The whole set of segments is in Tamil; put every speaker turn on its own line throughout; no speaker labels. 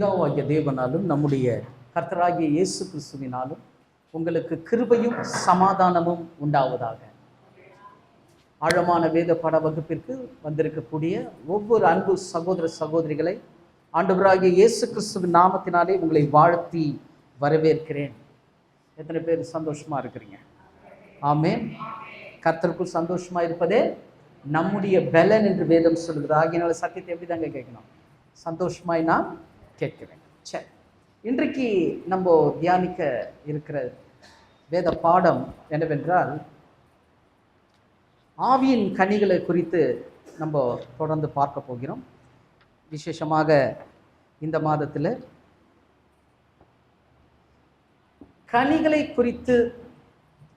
பிதாவாகிய தேவனாலும் நம்முடைய கர்த்தராகிய இயேசு கிறிஸ்துவினாலும் உங்களுக்கு கிருபையும் சமாதானமும் உண்டாவதாக. ஆழமான வேத பாட வகுப்பிற்கு வந்திருக்கக்கூடிய ஒவ்வொரு அன்பு சகோதர சகோதரிகளை ஆண்டவராகிய இயேசு கிறிஸ்துவின் நாமத்தினாலே உங்களை வாழ்த்தி வரவேற்கிறேன். எத்தனை பேர் சந்தோஷமா இருக்கிறீங்க? ஆமென். கர்த்தருக்குள் சந்தோஷமா இருப்பதே நம்முடைய பலன் என்று வேதம் சொல்லுகிறது. ஆகியனால சத்தியத்தை எப்படி தாங்க கேட்கணும்? சந்தோஷமாய் நான் கேட்கிறேன். சரி, இன்றைக்கு நம்ம தியானிக்க இருக்கிற வேத பாடம் என்னவென்றால், ஆவியின் கனிகளை குறித்து நம்ம தொடர்ந்து பார்க்க போகிறோம். விசேஷமாக இந்த மாதத்தில் கனிகளை குறித்து,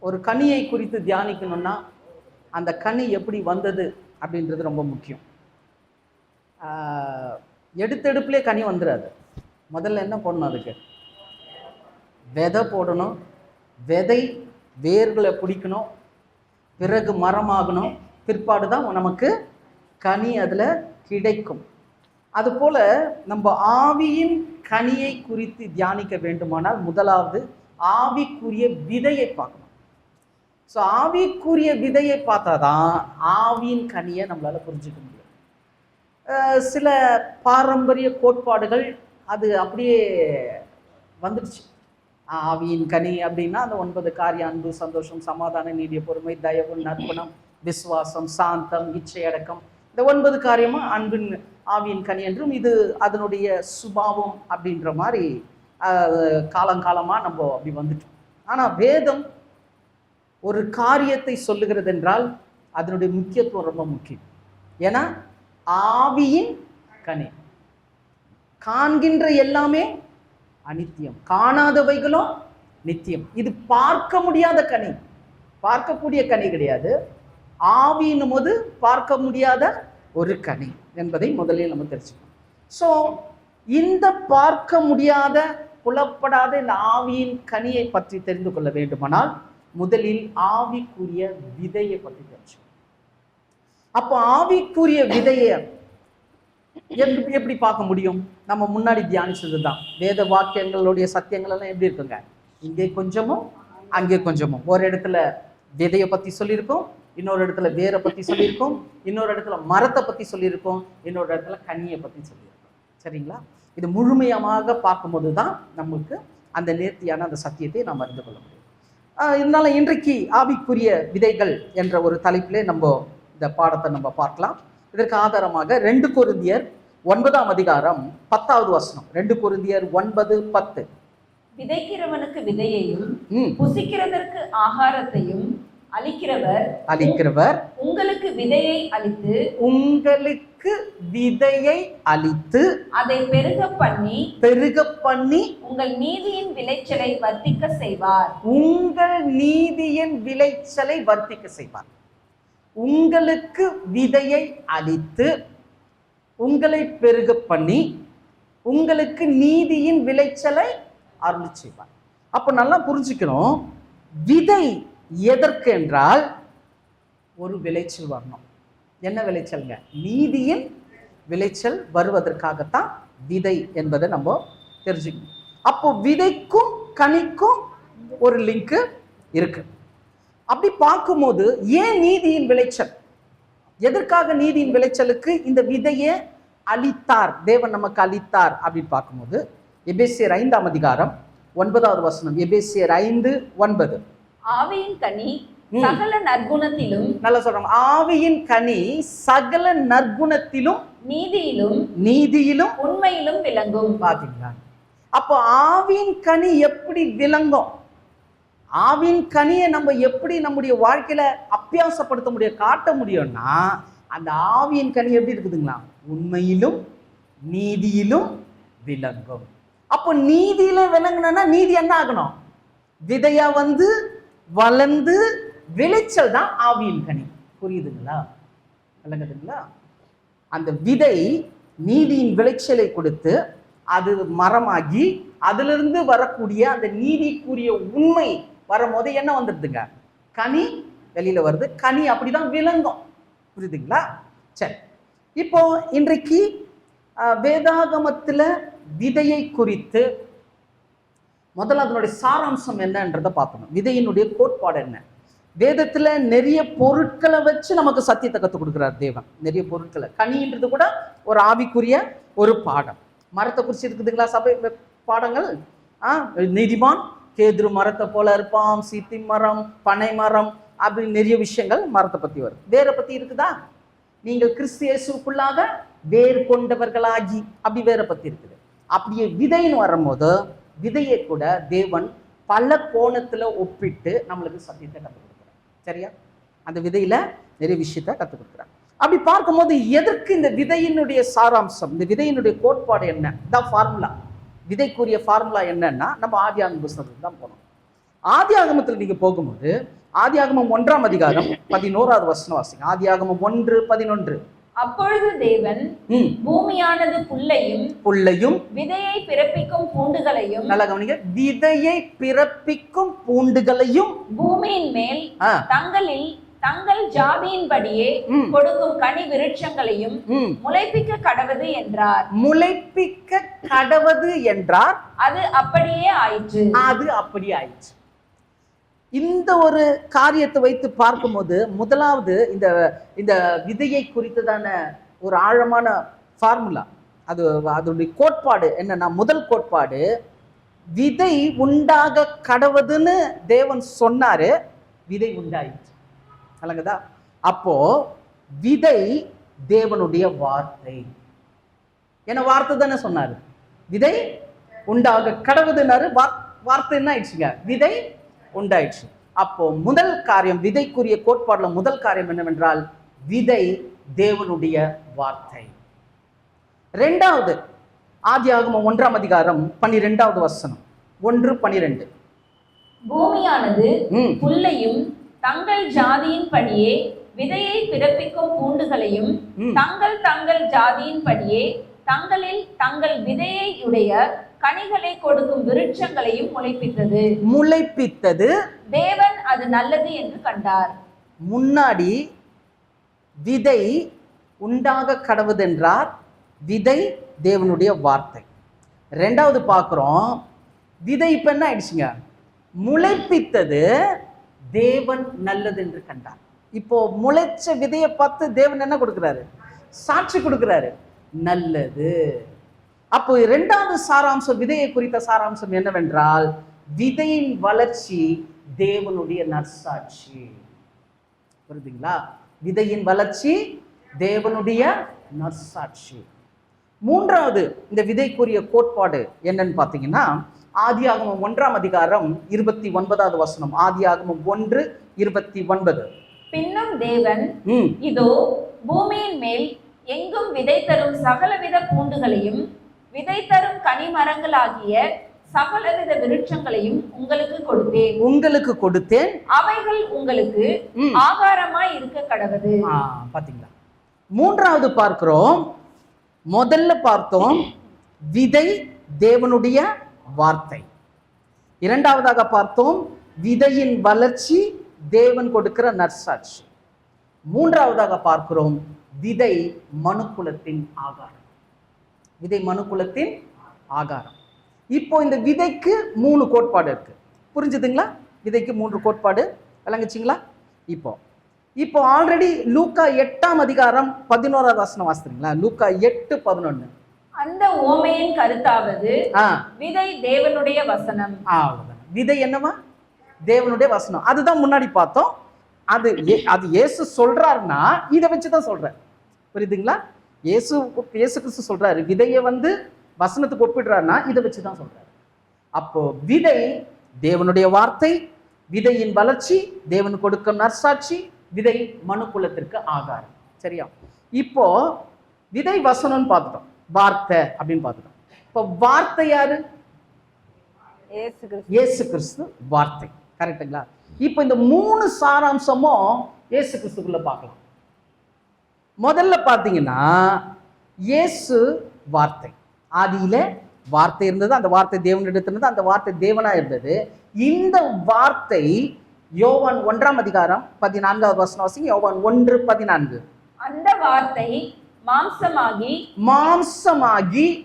ஒரு கனியை குறித்து தியானிக்கணும்னா அந்த கனி எப்படி வந்தது அப்படின்றது ரொம்ப முக்கியம். எடுத்தெடுப்புலே கனி வந்துடாது. முதல்ல என்ன போடணும்? அதுக்கு விதை போடணும். விதை வேர்களை பிடிக்கணும், பிறகு மரமாகணும், பிற்பாடு தான் நமக்கு கனி அதில் கிடைக்கும். அதுபோல் நம்ம ஆவியின் கனியை குறித்து தியானிக்க வேண்டுமானால் முதலாவது ஆவிக்குரிய விதையை பார்க்கணும். ஸோ ஆவிக்குரிய விதையை பார்த்தா தான் ஆவியின் கனியை நம்மளால் புரிஞ்சுக்க முடியும். சில பாரம்பரிய கோட்பாடுகள் அது அப்படியே வந்துடுச்சு. ஆவியின் கனி அப்படின்னா அந்த 9 காரியம்: அன்பு, சந்தோஷம், சமாதானம், நீடிய பொறுமை, தயவு, நற்குணம், விசுவாசம், சாந்தம், இச்சை அடக்கம். இந்த 9 காரியமும் அன்பின் ஆவியின் கனி என்றும், இது அதனுடைய சுபாவம் அப்படின்ற மாதிரி காலங்காலமாக நம்ம அப்படி வந்துட்டோம். ஆனால் வேதம் ஒரு காரியத்தை சொல்லுகிறது என்றால் அதனுடைய முக்கியத்துவம் ரொம்ப முக்கியம். ஏன்னா ஆவியின் கனி, காண்கின்ற எல்லாமே அனித்தியம், காணாதவைகளும் நித்தியம். இது பார்க்க முடியாத கனி, பார்க்கக்கூடிய கனி கிடையாது. ஆவியின் போது பார்க்க முடியாத ஒரு கனி என்பதை முதலில் நம்ம தெரிஞ்சுக்கணும். ஸோ இந்த பார்க்க முடியாத, புலப்படாத இந்த ஆவியின் கனியை பற்றி தெரிந்து கொள்ள வேண்டுமானால் முதலில் ஆவிக்குரிய விதையை பற்றி தெரிஞ்சுக்கணும். அப்போ ஆவிக்குரிய விதையை எப்படி பார்க்க முடியும்? நம்ம முன்னாடி தியானிச்சது தான். வேத வாக்கியங்களுடைய சத்தியங்கள் எல்லாம் எப்படி இருக்குங்க? இங்கே கொஞ்சமும் அங்கே கொஞ்சமும். ஒரு இடத்துல விதையை பற்றி சொல்லியிருக்கோம், இன்னொரு இடத்துல வேரை பற்றி சொல்லியிருக்கோம், இன்னொரு இடத்துல மரத்தை பற்றி சொல்லியிருக்கோம், இன்னொரு இடத்துல கனியை பற்றி சொல்லியிருக்கோம். சரிங்களா? இது முழுமையாக பார்க்கும்போது தான் நமக்கு அந்த நேர்த்தியான அந்த சத்தியத்தை நாம் அறிந்து கொள்ள முடியும். இருந்தாலும் இன்றைக்கு ஆவிக்குரிய விதைகள் என்ற ஒரு தலைப்பிலே நம்ம இந்த பாடத்தை நம்ம பார்க்கலாம். இதற்கு ஆதாரமாக 2 கொரிந்தியர் 9ஆம் அதிகாரம் 10வது வசனம். 2 கொரிந்தியர் 9:10.
விதைக்கிறவனுக்கு விதையையும் புசிக்கிறதற்கு ஆகாரத்தையும் அளிக்கிறவர் உங்களுக்கு விதையை அளித்து அதை பெருக பண்ணி உங்கள் நீதியின் விளைச்சலை வர்த்திக்க செய்வார்.
உங்கள் நீதியின் விளைச்சலை வர்த்திக்க செய்வார். உங்களுக்கு விதையை அளித்து உங்களை பெருக பண்ணி உங்களுக்கு நீதியின் விளைச்சலை அருள் செய்வார். அப்போ நல்லா புரிஞ்சுக்கணும், விதை எதற்கு என்றால் ஒரு விளைச்சல் வரணும். என்ன விளைச்சல்ங்க? நீதியின் விளைச்சல் வருவதற்காகத்தான் விதை என்பதை நம்ம தெரிஞ்சுக்கணும். அப்போ விதைக்கும் கனிக்கும் ஒரு லிங்க் இருக்கு. அப்படி பார்க்கும்போது ஏன் நீதியின் விளைச்சல், எதற்காக நீதியின் விளைச்சலுக்கு இந்த விதையை அளித்தார், தேவன் நமக்கு அளித்தார் அப்படின்னு பார்க்கும்போது எபேசியர் 5ஆம் அதிகாரம் 9வது வசனம். எபேசியர் 5:9.
ஆவியின் கனி சகல நற்குணத்திலும்,
நல்லா சொல்றாங்க, ஆவியின் கனி சகல நற்குணத்திலும் நீதியிலும்
உண்மையிலும் விளங்கும்.
பாத்தீங்களா? அப்போ ஆவியின் கனி எப்படி விளங்கும்? ஆவியின் கனியை நம்ம எப்படி நம்முடைய வாழ்க்கையில அபியாசப்படுத்த முடியும், காட்ட முடியும்னா அந்த ஆவியின் கனி எப்படி இருக்குதுங்களா? உண்மையிலும் நீதியிலும் விளங்கும். அப்போ நீதியில விளங்குனா நீதி என்ன ஆகணும்? விதையா வந்து வளர்ந்து விளைச்சல் தான் ஆவியின் கனி. புரியுதுங்களா? விளங்குதுங்களா? அந்த விதை நீதியின் விளைச்சலை கொடுத்து அது மரமாகி அதிலிருந்து வரக்கூடிய அந்த நீதிக்குரிய உண்மை வரும்போது என்ன வந்துடுதுங்க? கனி வெளியில வருது. கனி அப்படிதான் விளங்கும். புரியுதுங்களா? சரி, இப்போ இன்றைக்கு வேதாகமத்தில் விதையை குறித்து முதல்ல அதனுடைய சாராம்சம் என்னன்றதை பார்க்கணும். விதையினுடைய கோட்பாடு என்ன? வேதத்துல நிறைய பொருட்களை வச்சு நமக்கு சத்தியத்தை கற்றுக் கொடுக்குறார் தேவன். நிறைய பொருட்களை, கனின்றது கூட ஒரு ஆவிக்குரிய ஒரு பாடம். மரத்தை குறிச்சு இருக்குதுங்களா சபை பாடங்கள்? நீதிமான் கேதுரு மரத்தை போல இருப்பான், சீத்தி மரம், பனை மரம், அப்படின்னு நிறைய விஷயங்கள் மரத்தை பத்தி வருது. வேரை பத்தி இருக்குதா? நீங்கள் கிறிஸ்து இயேசுக்குள்ளாக வேர் கொண்டவர்களாகி, அப்படி வேரை பத்தி இருக்குது. அப்படியே விதைன்னு வரும்போது விதையை கூட தேவன் பல கோணத்துல ஒப்பிட்டு நம்மளுக்கு சத்தியத்தை கற்றுக் கொடுக்குறார். சரியா? அந்த விதையில நிறைய விஷயத்த கற்றுக் கொடுக்குறார். அப்படி பார்க்கும்போது எதற்கு இந்த விதையினுடைய சாராம்சம், இந்த விதையினுடைய கோட்பாடு என்ன, தான் ஃபார்முலா, விதைக்குரிய ஃபார்முலா என்னன்னா நம்ம ஆதியாகம புஸ்தகத்துக்கு தான் போகணும். ஆதியாகமத்தில் நீங்க போகும்போது ஆதியாகமம் 1ஆம் அதிகாரம் 11வது வசனம் வாசிங்க. ஆதியாகமம் 1:11.
அப்பொழுது தேவன் பூமியானது புல்லையும் விதையை பிறப்பிக்கும் பூண்டுகளையும்,
நல்லா கவனிங்க, விதையை பிறப்பிக்கும் பூண்டுகளையும்
பூமியின் மேல் தங்கள் ஜாதியின்படியே கொடுக்கும் கனி விருட்சங்களையும் முளைப்பிக்க கடவது என்றார்.
முளைப்பிக்க கடவது என்றார்.
அது அப்படியே ஆயிற்று.
அது அப்படியே ஆயிற்று. இந்த ஒரு காரியத்தை வைத்து பார்க்கும்போது முதலாவது இந்த விதையை குறித்ததான ஒரு ஆழமான ஃபார்முலா, அதனுடைய கோட்பாடு என்னன்னா, முதல் கோட்பாடு விதை உண்டாக கடவுதுன்னு தேவன் சொன்னாரு, விதை உண்டாயிற்று. அல்லங்கதா? அப்போ விதை தேவனுடைய வார்த்தை. என்ன வார்த்தை தானே சொன்னாரு? விதை உண்டாக கடவுதுன்னாரு, வார்த்தை என்ன ஆயிடுச்சுங்க? விதை உண்டாயிடுச்சு. அப்போ முதல் காரியம், விதைக்குரிய கோட்பாடுல முதல் காரியம் என்னவென்றால் விதை தேவனுடைய வார்த்தை. இரண்டாவது, ஆதியாகமம் 1ஆம் அதிகாரம் 12வது வசனம், 1:12.
பூமியானது புல்லையும் தங்கள் ஜாதியின்படியே விதையை பிறப்பிக்கும் பூண்டுகளையும் தங்கள் ஜாதியின்படியே தங்கள் விதையை உடைய கனிகளை கொடுக்கும் விருட்சங்களையும் முளைப்பித்தது. தேவன் அது நல்லது என்று கண்டார்.
முன்னாடி விதை உண்டாக கடவுதென்றார், விதை தேவனுடைய வார்த்தை. ரெண்டாவது பார்க்கிறோம், விதை இப்ப என்ன ஆயிடுச்சுங்க? முளைப்பித்தது, தேவன் நல்லது என்று கண்டார். இப்போ முளைச்ச விதையை பார்த்து தேவன் என்ன கொடுக்கிறாரு? சாட்சி கொடுக்கிறாரு, நல்லது. அப்போ இரண்டாவது சாராம்சம், விதையை குறித்த சாராம்சம் என்னவென்றால் விதையின் வளர்ச்சி தேவனுடைய நற்சாட்சி. புரியுதுங்களா? விதையின் வளர்ச்சி தேவனுடைய நற்சாட்சி. மூன்றாவது இந்த விதைக்குரிய கோட்பாடு என்னன்னு பார்த்தீங்கன்னா, ஆதியாகமம் 1ஆம் அதிகாரம் 29வது வசனம். ஆதியாகமம் 1:29.
பின்னும் தேவன், இதோ பூமியின் மேல் எங்கும் விதை தரும் சகலவித பூண்டுகளையும் விதை தரும் கனிமரங்களாகிய சகலவித விருட்சங்களையும் உங்களுக்கு கொடுத்தேன். அவைகள் உங்களுக்கு ஆகாரமாய் இருக்க கடவது.
பாத்தீங்களா? மூன்றாவது பார்க்கிறோம். முதல்ல பார்த்தோம் விதை தேவனுடைய வார்த்தை. இரண்டாவதாக பார்த்தோம் விதையின் வளர்ச்சி தேவன் கொடுக்கிற நற்சாட்சி. மூன்றாவதாக பார்க்கிறோம் விதை மனுக்குலத்தின் ஆகாரம். விதை மனுக்குலத்தின் ஆகாரம். இப்போ இந்த விதைக்கு 3 கோட்பாடு இருக்கு. புரிஞ்சுதுங்களா? விதைக்கு 3 கோட்பாடு விளங்குச்சிங்களா? இப்போ ஆல்ரெடி லூக்கா 8ஆம் அதிகாரம் 11வது வசனம் வாசிக்கிறீங்களா? லூக்கா 8:11.
அந்த ஓமையின் கருத்தாவது விதை தேவனுடைய வசனம்.
விதை என்னவா? தேவனுடைய வசனம். அதுதான் முன்னாடி பார்த்தோம். அது இயேசு சொல்றாருன்னா இதை வச்சுதான் சொல்றாரு. புரியுதுங்களா? இயேசு கிறிஸ்து சொல்றாரு, விதையை வசனத்துக்கு ஒப்பிடுறாருன்னா இதை வச்சுதான் சொல்றாரு. அப்போ விதை தேவனுடைய வார்த்தை, விதையின் வளர்ச்சி தேவன் கொடுக்கும் நற்சாட்சி, விதை மனுக்குலத்திற்கு ஆகாரம். சரியா? இப்போ விதை வசனம்னு பார்த்துட்டோம், வார்த்தை அப்படின்னு பார்த்துட்டோம். இப்போ வார்த்தை யாரு? இயேசு கிறிஸ்து வார்த்தை. கரெக்டுங்களா? இப்போ இந்த 3 சாராம்சமும் இயேசு கிறிஸ்துக்குள்ள பார்க்கலாம். முதல்ல பார்த்தீங்கன்னா இயேசு வார்த்தை. ஆதியில வார்த்தை இருந்தது, அந்த வார்த்தை தேவனிடத்தில் இருந்தது, அந்த வார்த்தை தேவனா இருந்தது. இந்த வார்த்தை யோவான் 1ஆம் அதிகாரம் 14வது வசனம் வாசிங்க. யோவான் 1:14.
அந்த வார்த்தை மாம்சமாகி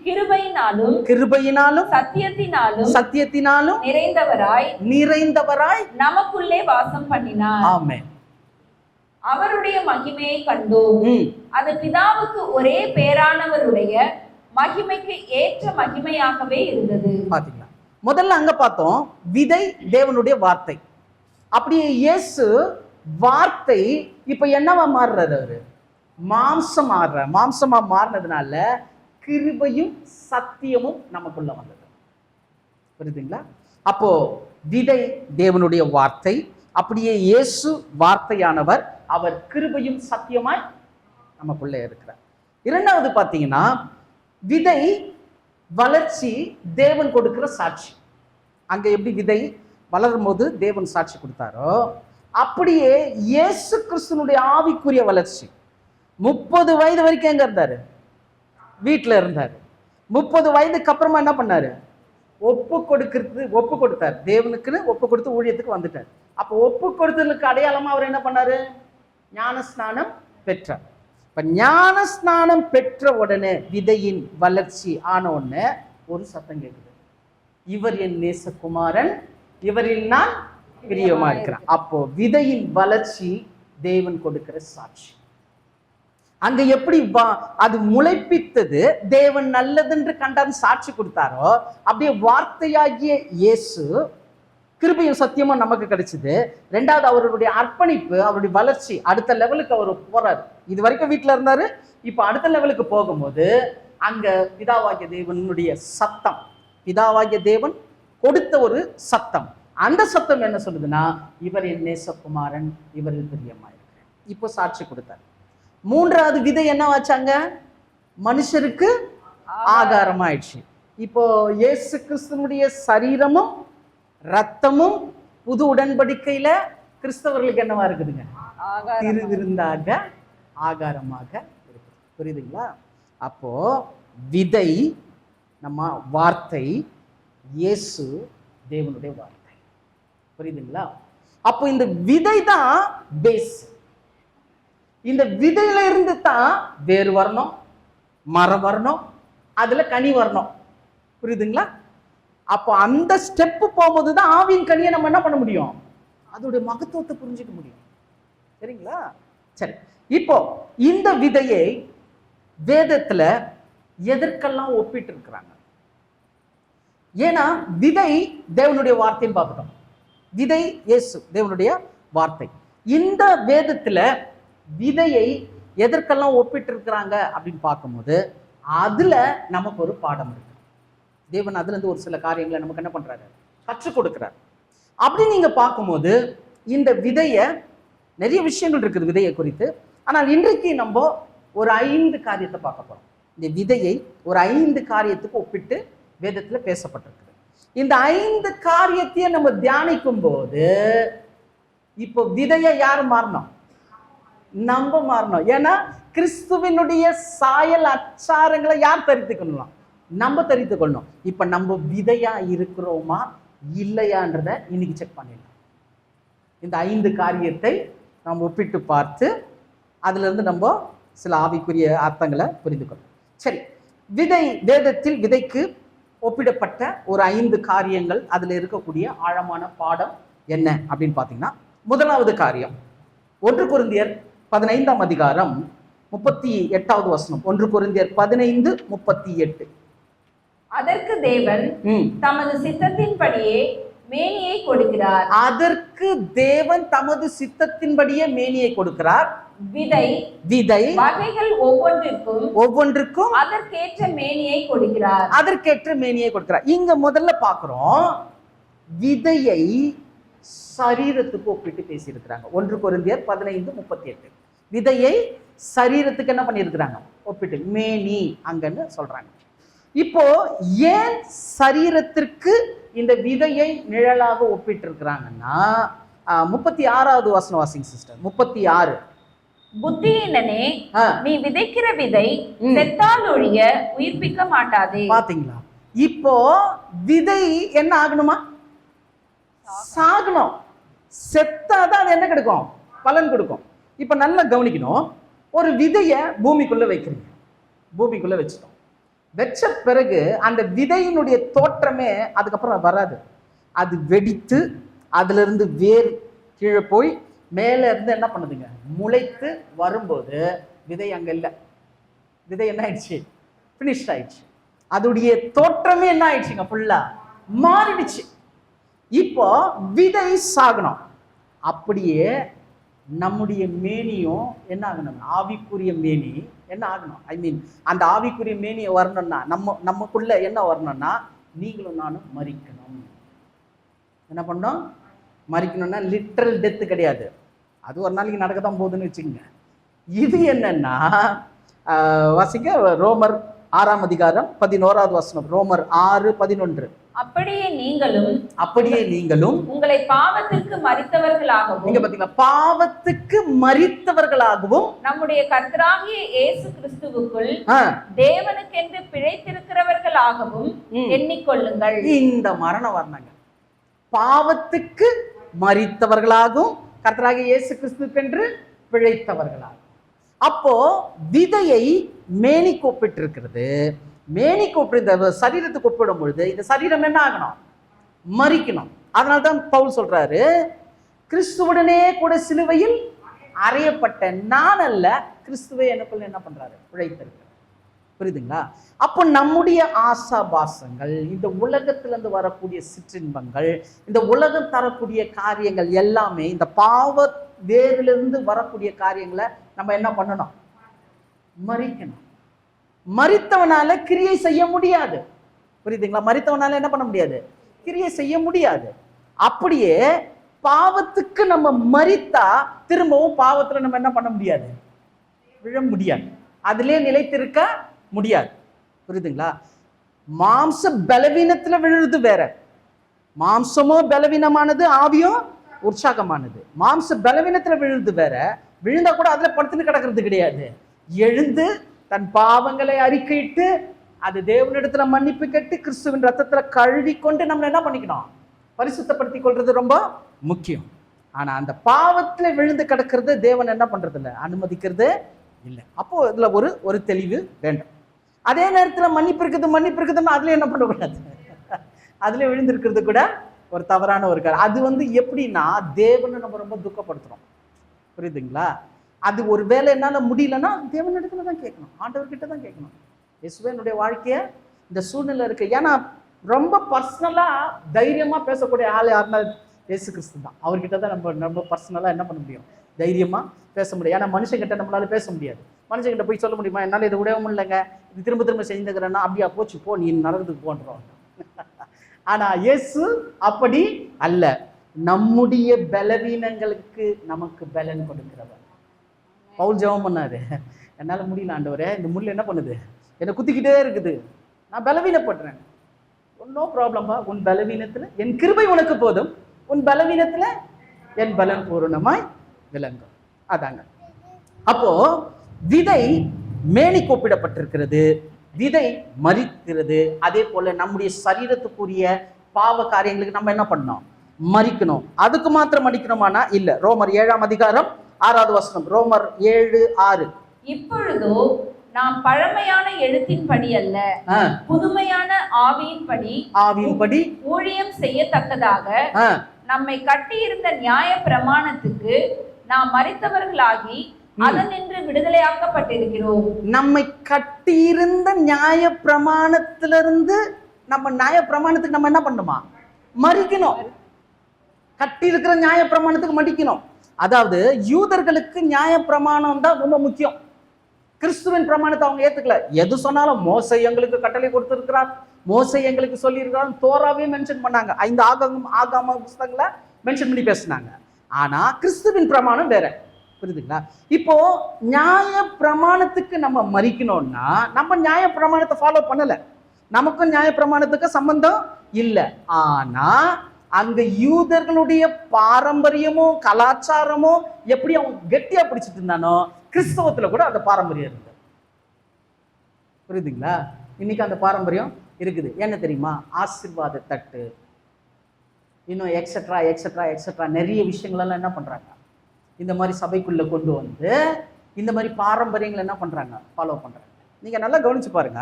கிருபையினாலும்
சத்தியத்தினாலும் நிறைந்தவராய்
நமக்குள்ளே வாசம் பண்ணினார்.
ஆமென்.
அவருடைய மகிமையை கண்டோம். அது பிதாவுக்கு ஒரே பேரானவருடைய மகிமைக்கு ஏற்ற மகிமையாகவே இருந்தது.
பாத்தீங்களா? முதல்ல அங்க பார்த்தோம் விதை தேவனுடைய வார்த்தை. அப்படியே இயேசு வார்த்தை இப்ப என்னவா மாறுறாரு? அவரு மாம்சமா மாறினதுனால கிருபையும் சத்தியமும் நமக்குள்ள வந்தது. புரியுதுங்களா? அப்போ விதை தேவனுடைய வார்த்தை, அப்படியே இயேசு வார்த்தையானவர், அவர் கிருபையும் சத்தியமாய் நமக்குள்ள இருக்கிறார். இரண்டாவது பார்த்தீங்கன்னா விதை வளர்ச்சி தேவன் கொடுக்கிற சாட்சி. அங்க எப்படி விதை வளரும் போது தேவன் சாட்சி கொடுத்தாரோ, அப்படியே இயேசு கிறிஸ்துனுடைய ஆவிக்குரிய வளர்ச்சி 30 வயது வரைக்கும் எங்க இருந்தாரு? வீட்டுல இருந்தாரு. 30 வயதுக்கு அப்புறமா என்ன பண்ணாரு? ஒப்பு கொடுத்தார். தேவனுக்குன்னு ஒப்பு கொடுத்து ஊழியத்துக்கு வந்துட்டார். அப்போ ஒப்பு கொடுத்ததுக்கு அடையாளமா அவர் என்ன பண்ணாரு? ஞானஸ்நானம் பெற்றார். இப்ப ஞானஸ்நானம் பெற்ற உடனே விதையின் வளர்ச்சி ஆன உடனே ஒரு சத்தம் கேட்குது, இவர் என் நேசகுமாரன், இவரில் நான் பிரியமா இருக்கிறேன். அப்போ விதையின் வளர்ச்சி தேவன் கொடுக்கிற சாட்சி. அங்க எப்படி அது முளைப்பித்தது, தேவன் நல்லதென்று கண்டான் சாட்சி கொடுத்தாரோ, அப்படியே வார்த்தையாகிய இயேசு கிருபையும் சத்தியமும் நமக்கு கிடைச்சது. ரெண்டாவது அவருடைய அர்ப்பணிப்பு, அவருடைய வளர்ச்சி அடுத்த லெவலுக்கு அவர் போறாரு. இது வரைக்கும் வீட்டுல இருந்தாரு, இப்ப அடுத்த லெவலுக்கு போகும்போது அங்க பிதாவாகிய தேவனுடைய சத்தம், பிதாவாகிய தேவன் கொடுத்த ஒரு சத்தம். அந்த சத்தம் என்ன சொல்லுதுன்னா, இவர் என் நேசகுமாரன், இவரில் பிரியமாயிருக்கிறேன். இப்போ சாட்சி கொடுத்தார். மூன்றாவது விதை என்ன வச்சாங்க? மனுஷருக்கு ஆகாரம் ஆயிடுச்சு. இப்போ இயேசு கிறிஸ்துனுடைய சரீரமும் ரத்தமும் புது உடன்படிக்கையில கிறிஸ்தவர்களுக்கு என்னவா இருக்குதுங்க? திருவிருந்தாக ஆகாரமாக இருக்குது. புரியுதுங்களா? அப்போ விதை நம்ம வார்த்தை, இயேசு தேவனுடைய வார்த்தை. புரியுதுங்களா? அப்போ இந்த விதை தான் பேஸ். இந்த விதையில இருந்து தான் வேறு வரணும், மரம் வரணும், அதுல கனி வரணும். புரியுதுங்களா? அப்போ அந்த ஸ்டெப்பு போகும்போது தான் ஆவியின் கனியை நம்ம என்ன பண்ண முடியும்? அதோடைய மகத்துவத்தை புரிஞ்சுக்க முடியும். சரிங்களா? சரி, இப்போ இந்த விதையை வேதத்துல எதற்கெல்லாம் ஒப்பிட்டு இருக்கிறாங்க? ஏன்னா விதை தேவனுடைய வார்த்தைன்னு பார்த்துட்டோம். விதை இயேசு தேவனுடைய வார்த்தை. இந்த வேதத்துல விதையை எதற்கெல்லாம் ஒப்பிட்டு இருக்கிறாங்க அப்படின்னு பார்க்கும்போது அதுல நமக்கு ஒரு பாடம் இருக்கு. தேவன் அதுல இருந்து ஒரு சில காரியங்களை நமக்கு என்ன பண்றாரு? கற்றுக் கொடுக்கிறார். அப்படி நீங்க பார்க்கும்போது இந்த விதைய நிறைய விஷயங்கள் இருக்குது விதையை குறித்து. ஆனால் இன்றைக்கு நம்ம ஒரு 5 காரியத்தை பார்க்க போறோம். இந்த விதையை ஒரு 5 காரியத்துக்கு ஒப்பிட்டு வேதத்துல பேசப்பட்டிருக்குது. இந்த 5 காரியத்தையே நம்ம தியானிக்கும் போது இப்போ விதையை யார் மாறணும்? நம்ம மாறணும். ஏன்னா கிறிஸ்துவினுடைய சாயல் அச்சாரங்களை யார் தரித்துக்கணும்? நம்ம தரித்து கொள்ளணும். இப்ப நம்ம விதையா இருக்கிறோமா இல்லையான்றத இன்னைக்கு செக் பண்ணிடலாம். இந்த 5 காரியத்தை நாம் ஒப்பிட்டு பார்த்து அதுல இருந்து நம்ம சில ஆவிக்குரிய அர்த்தங்களை புரிந்து கொள்ளணும். சரி, விதை வேதத்தில் விதைக்கு ஒப்பிடப்பட்ட ஒரு 5 காரியங்கள், அதுல இருக்கக்கூடிய ஆழமான பாடம் என்ன அப்படின்னு பார்த்தீங்கன்னா, முதலாவது காரியம் 1 கொரிந்தியர் 15ஆம் அதிகாரம் 38வது வசனம். 1 கொரிந்தியர் 15:38.
அதற்கு தேவன் தமது சித்தத்தின்படியே மேனியை கொடுக்கிறார்.
அதற்கு தேவன் தமது சித்தத்தின்படியே மேனியை கொடுக்கிறார்.
விதை வகைகள் ஒவ்வொன்றுக்கும் அதற்கேற்ற மேனியை கொடுக்கிறார். இங்க முதல்ல பார்க்கிறோம் விதையை சரீரத்துக்கு ஒப்பிட்டு பேசியிருக்கிறாங்க. 1 கொரிந்தியர் 15:38. விதையை சரீரத்துக்கு என்ன பண்ணியிருக்கிறாங்க? ஒப்பிட்டு மேனி அங்கன்னு சொல்றாங்க. இப்போ ஏன் சரீரத்திற்கு இந்த விதையை நிழலாக ஒப்பிட்டு இருக்கிறாங்கன்னா 36வது வசனம் வாசிங்க சிஸ்டர். 36. புத்தியீனனே, நீ விதைக்கிற விதை செத்தால் ஒழிய உயிர்ப்பிக்க மாட்டாதே.
பாத்தீங்களா? இப்போ விதை என்ன ஆகணுமா? சாகணும். செத்தாதான் அது என்ன கிடைக்கும்? பலன் கொடுக்கும். இப்ப நல்லா கவனிக்கணும். ஒரு விதையை பூமிக்குள்ள வைக்கிறீங்க, பூமிக்குள்ள வச்சுட்டோம். வச்ச பிறகு அந்த விதையினுடைய தோற்றமே அதுக்கப்புறம் வராது. அது வெடித்து அதுல இருந்து வேர் கீழே போய் மேல இருந்து என்ன பண்ணுதுங்க, முளைத்து வரும்போது விதை அங்க இல்லை. விதை என்ன ஆயிடுச்சு, பினிஷ்ட் ஆயிடுச்சு. அதோடைய தோற்றமே என்ன ஆயிடுச்சுங்க, ஃபுல்லா மாறிடுச்சு. இப்போ விதை சாகணும். அப்படியே நம்முடைய மேனியும் என்ன ஆகணும், ஆவிக்குரிய மேனி என்ன ஆகணும், ஐ மீன் அந்த ஆவிக்குரிய மேனியை வரணும்னா நமக்குள்ள என்ன வரணும்னா நீங்களும் நானும் மரிக்கணும். என்ன பண்ணோம், மரிக்கணும்னா லிட்ரல் டெத்து கிடையாது, அது ஒரு நாளைக்கு நடக்க தான் போகுதுன்னு வச்சுக்கோங்க. இது என்னன்னா வாசிக்க ரோமர் 6ஆம் அதிகாரம் 11வது வசனம். ரோமர் 6:11. அப்படியே நீங்களும்
உங்களை பாவத்திற்கு மரித்தவர்களாகவும்,
நீங்க பாத்தீங்களா, பாவத்துக்கு மரித்தவர்களாகவும்
நம்முடைய கர்த்தராகிய இயேசு கிறிஸ்துவுக்குள் தேவனுக்கென்று பிழைத்திருக்கிறவர்களாகவும் எண்ணிக்கொள்ளுங்கள்.
இந்த மரணம் வரணுங்க, பாவத்துக்கு மரித்தவர்களாகவும் கர்த்தராகிய இயேசு கிறிஸ்துவுக்கென்று பிழைத்தவர்களாகும். அப்போ விதையை மேனிக்கு ஒப்பிட்டு இருக்கிறது. மேனிக்கு ஒப்பிட்டு இந்த சரீரத்துக்கு ஒப்பிடும் பொழுது இந்த சரீரம் என்ன ஆகணும், மரிக்கணும். அதனால்தான் பவுல் சொல்றாரு, கிறிஸ்துவுடனே கூட சிலுவையில் அறையப்பட்ட நான் அல்ல, கிறிஸ்துவை எனக்குள்ள என்ன பண்றாரு, பிழைத்திருக்கிறார். புரியுதுங்களா? அப்போ நம்முடைய ஆசாபாசங்கள், இந்த உலகத்திலிருந்து வரக்கூடிய சிற்றின்பங்கள், இந்த உலகம் தரக்கூடிய காரியங்கள் எல்லாமே, இந்த பாவ வேரிலிருந்து வரக்கூடிய காரியங்களை நம்ம என்ன பண்ணணும், மரிக்கணும். மரித்தவனால கிரியை செய்ய முடியாது. புரியுதுங்களா? மரித்தவனால என்ன பண்ண முடியாது, கிரியை செய்ய முடியாது. அப்படியே பாவத்துக்கு நம்ம மரித்தா திரும்பவும் பாவத்துல நம்ம என்ன பண்ண முடியாது, விழ முடியாது, அதிலே நிலைத்திருக்க முடியாது. புரியுதுங்களா? மாம்ச பலவீனத்துல விழுறது வேற. மாம்சமோ பலவீனமானது, ஆவியோ உற்சாகமானது. மாம்ச பலவீனத்துல விழுறது வேற. விழுந்தா கூட அதுல படுத்துன்னு கிடக்கிறது கிடையாது. எழுந்து தன் பாவங்களை அறிக்கையிட்டு அது தேவனிடத்துல மன்னிப்பு கேட்டு கிறிஸ்துவின் ரத்தத்துல கழுவி கொண்டு நம்ம என்ன பண்ணிக்கணும், பரிசுத்தப்படுத்திக் கொள்றது ரொம்ப முக்கியம். ஆனா அந்த பாவத்துல விழுந்து கிடக்கிறது தேவன் என்ன பண்றது இல்லை, அனுமதிக்கிறது இல்லை. அப்போ இதுல ஒரு தெளிவு வேண்டும். அதே நேரத்துல மன்னிப்பு இருக்குதுன்னு அதுல என்ன பண்ணக்கூடாது, அதுல விழுந்திருக்கிறது கூட ஒரு தவறான ஒரு காரியம். அது எப்படின்னா தேவனை நம்ம ரொம்ப துக்கப்படுத்துறோம். புரியுதுங்களா? அது ஒரு வேலை என்னால முடியலன்னா தேவனிடத்துல தான் கேட்கணும், ஆண்டவர்கிட்ட தான் கேட்கணும். இயேசுவே என்னுடைய வாழ்க்கைய இந்த சூழ்நிலை இருக்கு. ஏன்னா ரொம்ப பர்சனலா தைரியமா பேசக்கூடிய ஆள் யாருன்னா இயேசு கிறிஸ்து தான். அவர்கிட்ட தான் நம்ம ரொம்ப பர்சனலா என்ன பண்ண முடியும், தைரியமா பேச முடியும். ஏன்னா மனுஷங்கிட்ட நம்மளால பேச முடியாது. மனுஷங்கிட்ட போய் சொல்ல முடியுமா, என்னால இதை விடவும் இல்லைங்க, இது திரும்ப திரும்ப செஞ்சுக்கிறேன்னா, அப்படியா போச்சு போ, நீ நரகத்துக்கு போன்றோம். ஆனா இயேசு அப்படி அல்ல. நம்முடைய பலவீனங்களுக்கு நமக்கு பலன் கொடுக்கிறவர். பவுல் ஜெபம் பண்ணாரு, என்னால முடியல ஆண்டவரே, இந்த முள் என்ன பண்ணுது, என்னை குத்திக்கிட்டே இருக்குது, நான் பலவீனப்படுறேன். நோ ப்ராப்ளம்பா, உன் பலவீனத்துல என் கிருபை உனக்கு போதும், உன் பலவீனத்துல என் பலன் பூரணமாய் விளங்கும். அதாங்க. அப்போ விதை மேனிக்கு ஒப்பிடப்பட்டிருக்கிறது, விதை மரிக்கிறது. அதே போல நம்முடைய சரீரத்துக்குரிய பாவ காரியங்களுக்கு நம்ம என்ன பண்ணணும், மரிக்கணும். அதுக்கு மாத்திரம் மடிக்கணுமானா இல்ல. ரோமர் 7ஆம் அதிகாரம் 6வது வசனம். ரோமர் 7:6.
இப்பொழுதோ நாம் பழமையான எழுத்தின்படி அல்ல, புதுமையான ஆவியின்படி ஊழியம் செய்யத்தக்கதாக நம்மை கட்டியிருந்த நியாய பிரமாணத்துக்கு நாம் மரித்தவர்களாகி அதனின்று விடுதலையாக்கப்பட்டிருக்கிறோம்.
நம்மை கட்டியிருந்த நியாய பிரமாணத்திலிருந்து நம்ம நியாய பிரமாணத்துக்கு நம்ம என்ன பண்ணுமா, மரிக்கணும். கட்டி இருக்கிற நியாய பிரமாணத்துக்கு மடிக்கணும். அதாவது யூதர்களுக்கு நியாய பிரமாணம் தான் ரொம்ப முக்கியம். கிறிஸ்துவின் பிரமாணத்தை அவங்க ஏத்துக்கல. எது சொன்னாலும் மோசே எங்களுக்கு கட்டளை கொடுத்திருக்கிறார், மோசே எங்களுக்கு சொல்லி இருக்கிறார், தோராவே மென்ஷன் பண்ணாங்க. 5 ஆகாம புஸ்தகங்களை மென்ஷன் பண்ணி பேசினாங்க. ஆனா கிறிஸ்துவின் பிரமாணம் வேற. புரியுதுங்களா? இப்போ நியாய பிரமாணத்துக்கு நம்ம மரிக்கணும்னா நம்ம நியாய பிரமாணத்தை ஃபாலோ பண்ணல, நமக்கும் நியாய பிரமாணத்துக்கு சம்பந்தம் இல்லை. ஆனா அங்க யூதர்களுடைய பாரம்பரியமோ கலாச்சாரமோ எப்படி அவங்க கெட்டியா பிடிச்சிட்டு இருந்தானோ, கிறிஸ்தவத்துல கூட அந்த பாரம்பரியம் இருந்தது. புரியுதுங்களா? இன்னைக்கு அந்த பாரம்பரியம் இருக்குது. என்ன தெரியுமா, ஆசீர்வாத தட்டு, இன்னும் எக்ஸெட்ரா எக்ஸெட்ரா எக்ஸெட்ரா நிறைய விஷயங்களெல்லாம் என்ன பண்றாங்க, இந்த மாதிரி சபைக்குள்ள கொண்டு வந்து இந்த மாதிரி பாரம்பரியங்கள் என்ன பண்றாங்க, ஃபாலோ பண்றாங்க. நீங்க நல்லா கவனிச்சு பாருங்க,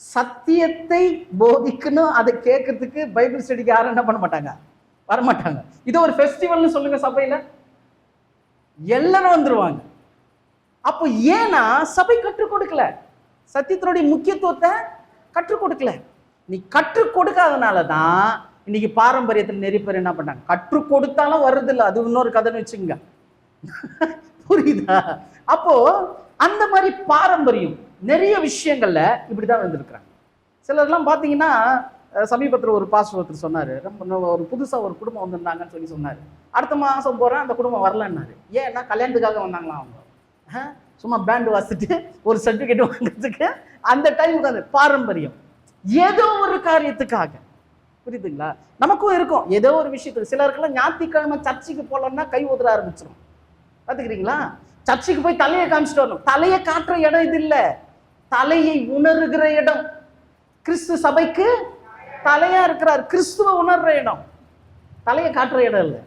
சத்தியத்தை போதிக்கணும், அதை கேட்கறதுக்கு பைபிள் ஸ்டடிக்கு யாரும் என்ன பண்ண மாட்டாங்க, வரமாட்டாங்க. இது ஒரு ஃபெஸ்டிவல்னு சொல்லுங்க, சபையில எல்லாரும் வந்துருவாங்க. அப்போ ஏன்னா சபை கற்றுக் கொடுக்கல, சத்தியத்தினுடைய முக்கியத்துவத்தை கற்றுக் கொடுக்கல. நீ கற்றுக் கொடுக்காதனால தான் இன்னைக்கு பாரம்பரியத்தில் நிறைய பேர் என்ன பண்ணாங்க, கற்றுக் கொடுத்தாலும் வருது இல்லை, அது இன்னொரு கதைன்னு வச்சுங்க. புரியுதா? அப்போ அந்த மாதிரி பாரம்பரியம் நிறைய விஷயங்கள்ல இப்படிதான் வந்திருக்கிறாங்க. சிலர்லாம் பார்த்தீங்கன்னா, சமீபத்தில் ஒரு பாஸ்டர் ஒருத்தர் சொன்னாரு, ரொம்ப ஒரு புதுசாக ஒரு குடும்பம் வந்திருந்தாங்கன்னு சொல்லி சொன்னாரு. அடுத்த மாதம் போகிறேன், அந்த குடும்பம் வரலன்னாரு. ஏன்னா கல்யாணத்துக்காக வந்தாங்களாம் அவங்க. சும்மா பேண்ட் வாசிட்டு ஒரு சர்டிஃபிகேட் வாங்குறதுக்கு அந்த டைமுக்கு அந்த பாரம்பரியம் ஏதோ ஒரு காரியத்துக்காக. புரியுதுங்களா? நமக்கும் இருக்கும் ஏதோ ஒரு விஷயத்துக்கு. சிலருக்கெல்லாம் ஞாயிற்றுக்கிழமை சர்ச்சுக்கு போகலன்னா கை உதற ஆரம்பிச்சிடும். பார்த்துக்கிறீங்களா? சர்ச்சுக்கு போய் தலையை காமிச்சிட்டு வரணும். தலையை காட்டுற இடம் இது இல்லை, தலையை உணர்கிற இடம். கிறிஸ்து சபைக்கு தலையா இருக்கிறார், கிறிஸ்துவ உணர்ற இடம், தலையை காட்டுற இடம் இல்லை.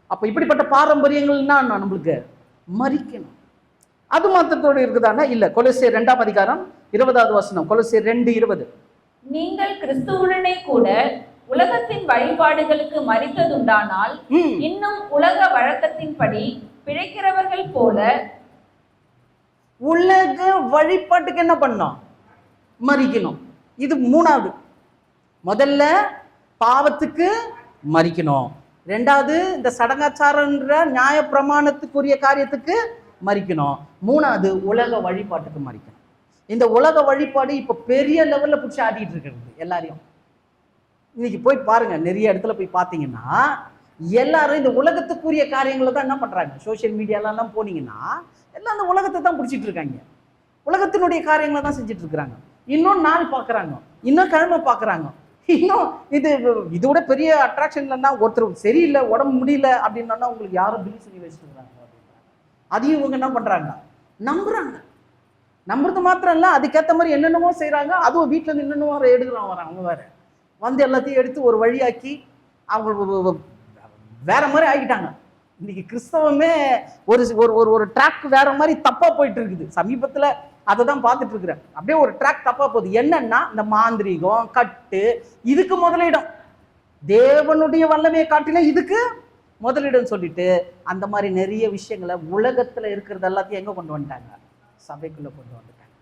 அப்ப இப்படிப்பட்ட பாரம்பரியங்கள்னா நம்மளுக்கு மறிக்கணும். அது மாத்திரத்தோடு இருக்குதானா? இல்ல. கொலோசியர் 2ஆம் அதிகாரம் 20வது வசனம், கொலோசியர் 2:20.
நீங்கள் கிறிஸ்துவுடனே கூட உலகத்தின் வழிபாடுகளுக்கு மரித்ததுண்டானால் இன்னும் உலக வழக்கத்தின்படி பிழைக்கிறவர்கள் போல.
உலக வழிபாட்டுக்கு என்ன பண்ணோம்? மரிக்கணும். இது 3வது. முதல்ல பாவத்துக்கு மரிக்கணும், 2வது இந்த சடங்காச்சாரன்ற நியாய பிரமாணத்துக்குரிய காரியத்துக்கு மரிக்கணும், 3வது உலக வழிபாட்டுக்கு மரிக்கணும். இந்த உலக வழிபாடு இப்ப பெரிய லெவல்ல பிடிச்சி ஆடிட்டு இருக்கிறது எல்லாரையும். இன்னைக்கு போய் பாருங்க, நிறைய இடத்துல போய் பார்த்தீங்கன்னா எல்லாரும் இந்த உலகத்துக்குரிய காரியங்களை தான் என்ன பண்றாங்க. சோசியல் மீடியாலெல்லாம் போனீங்கன்னா எல்லாம் அந்த உலகத்தை தான் பிடிச்சிட்டு இருக்காங்க, உலகத்தினுடைய காரியங்களை தான் செஞ்சுட்டு இருக்கிறாங்க. இன்னும் நாள் பார்க்குறாங்க, இன்னும் கிழமை பார்க்குறாங்க, இன்னும் இதோட பெரிய அட்ராக்ஷன்லன்னா ஒருத்தர் சரியில்லை, உடம்பு முடியல அப்படின்னா உங்களுக்கு யாரும் பில் சொல்லி வச்சுருக்காங்க. அதையும் இவங்க என்ன பண்றாங்க, நம்புறாங்க. நம்புறது மாத்திரம் இல்லை, அதுக்கேற்ற மாதிரி என்னென்னமோ செய்யறாங்க. அதுவும் வீட்டில் இருந்து என்னென்னமோ எடுக்கிறான் வராங்க. அவங்க வேற வந்து எல்லாத்தையும் எடுத்து ஒரு வழியாக்கி அவங்க வேற மாதிரி ஆகிட்டாங்க. இன்னைக்கு கிறிஸ்தவமே ஒரு ஒரு ஒரு ட்ராக் வேற மாதிரி தப்பா போயிட்டு இருக்குது. சமீபத்தில் அதை தான் பார்த்துட்டு இருக்கிறேன். அப்படியே ஒரு ட்ராக் தப்பா போகுது. என்னன்னா இந்த மாந்திரீகம், கட்டு, இதுக்கு முதலிடம். தேவனுடைய வல்லமையை காட்டில இதுக்கு முதலிடம் சொல்லிட்டு அந்த மாதிரி நிறைய விஷயங்களை உலகத்துல இருக்கிறது எல்லாத்தையும் எங்க கொண்டு வந்துட்டாங்க, சபைக்குள்ள கொண்டு வந்துட்டாங்க.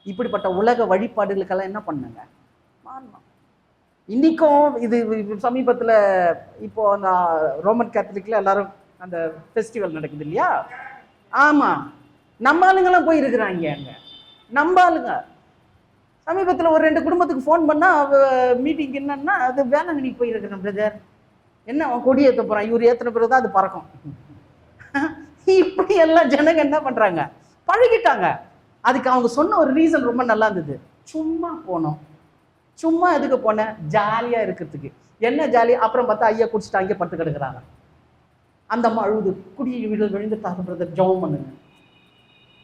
இப்படிப்பட்ட உலக வழிபாடுகளுக்கெல்லாம் என்ன பண்ணாங்க, மாறணும். இன்னைக்கும் இது சமீபத்துல இப்போ அந்த ரோமன் கேத்தலிக்ல எல்லாரும் அந்த ஃபெஸ்டிவல் நடக்குது இல்லையா? ஆமா, நம்ம ஆளுங்கெல்லாம் போயிருக்கிறாங்க அங்க. நம்ம ஆளுங்க சமீபத்தில் ஒரு 2 குடும்பத்துக்கு ஃபோன் பண்ணா மீட்டிங் என்னன்னா, அது வேளாங்கண்ணிக்கு போயிருக்கிறேன் பிரதர். என்ன அவன் கொடி ஏற்ற போறான், இவர் ஏற்றின பிறகு தான் அது பறக்கும். இப்படி எல்லாம் ஜனங்க என்ன பண்றாங்க, பழகிட்டாங்க. அதுக்கு அவங்க சொன்ன ஒரு ரீசன் ரொம்ப நல்லா இருந்தது. சும்மா போனோம். சும்மா எதுக்கு போனேன், ஜாலியா இருக்கிறதுக்கு. என்ன ஜாலி? அப்புறம் பார்த்தா ஐயா குடிச்சிட்டு அங்கே படுத்து கிடக்குறாங்க. அந்த அம்மா அழுது, குடி விழுந்துட்டாங்க பிரதர், ஜெபம் பண்ணுங்க.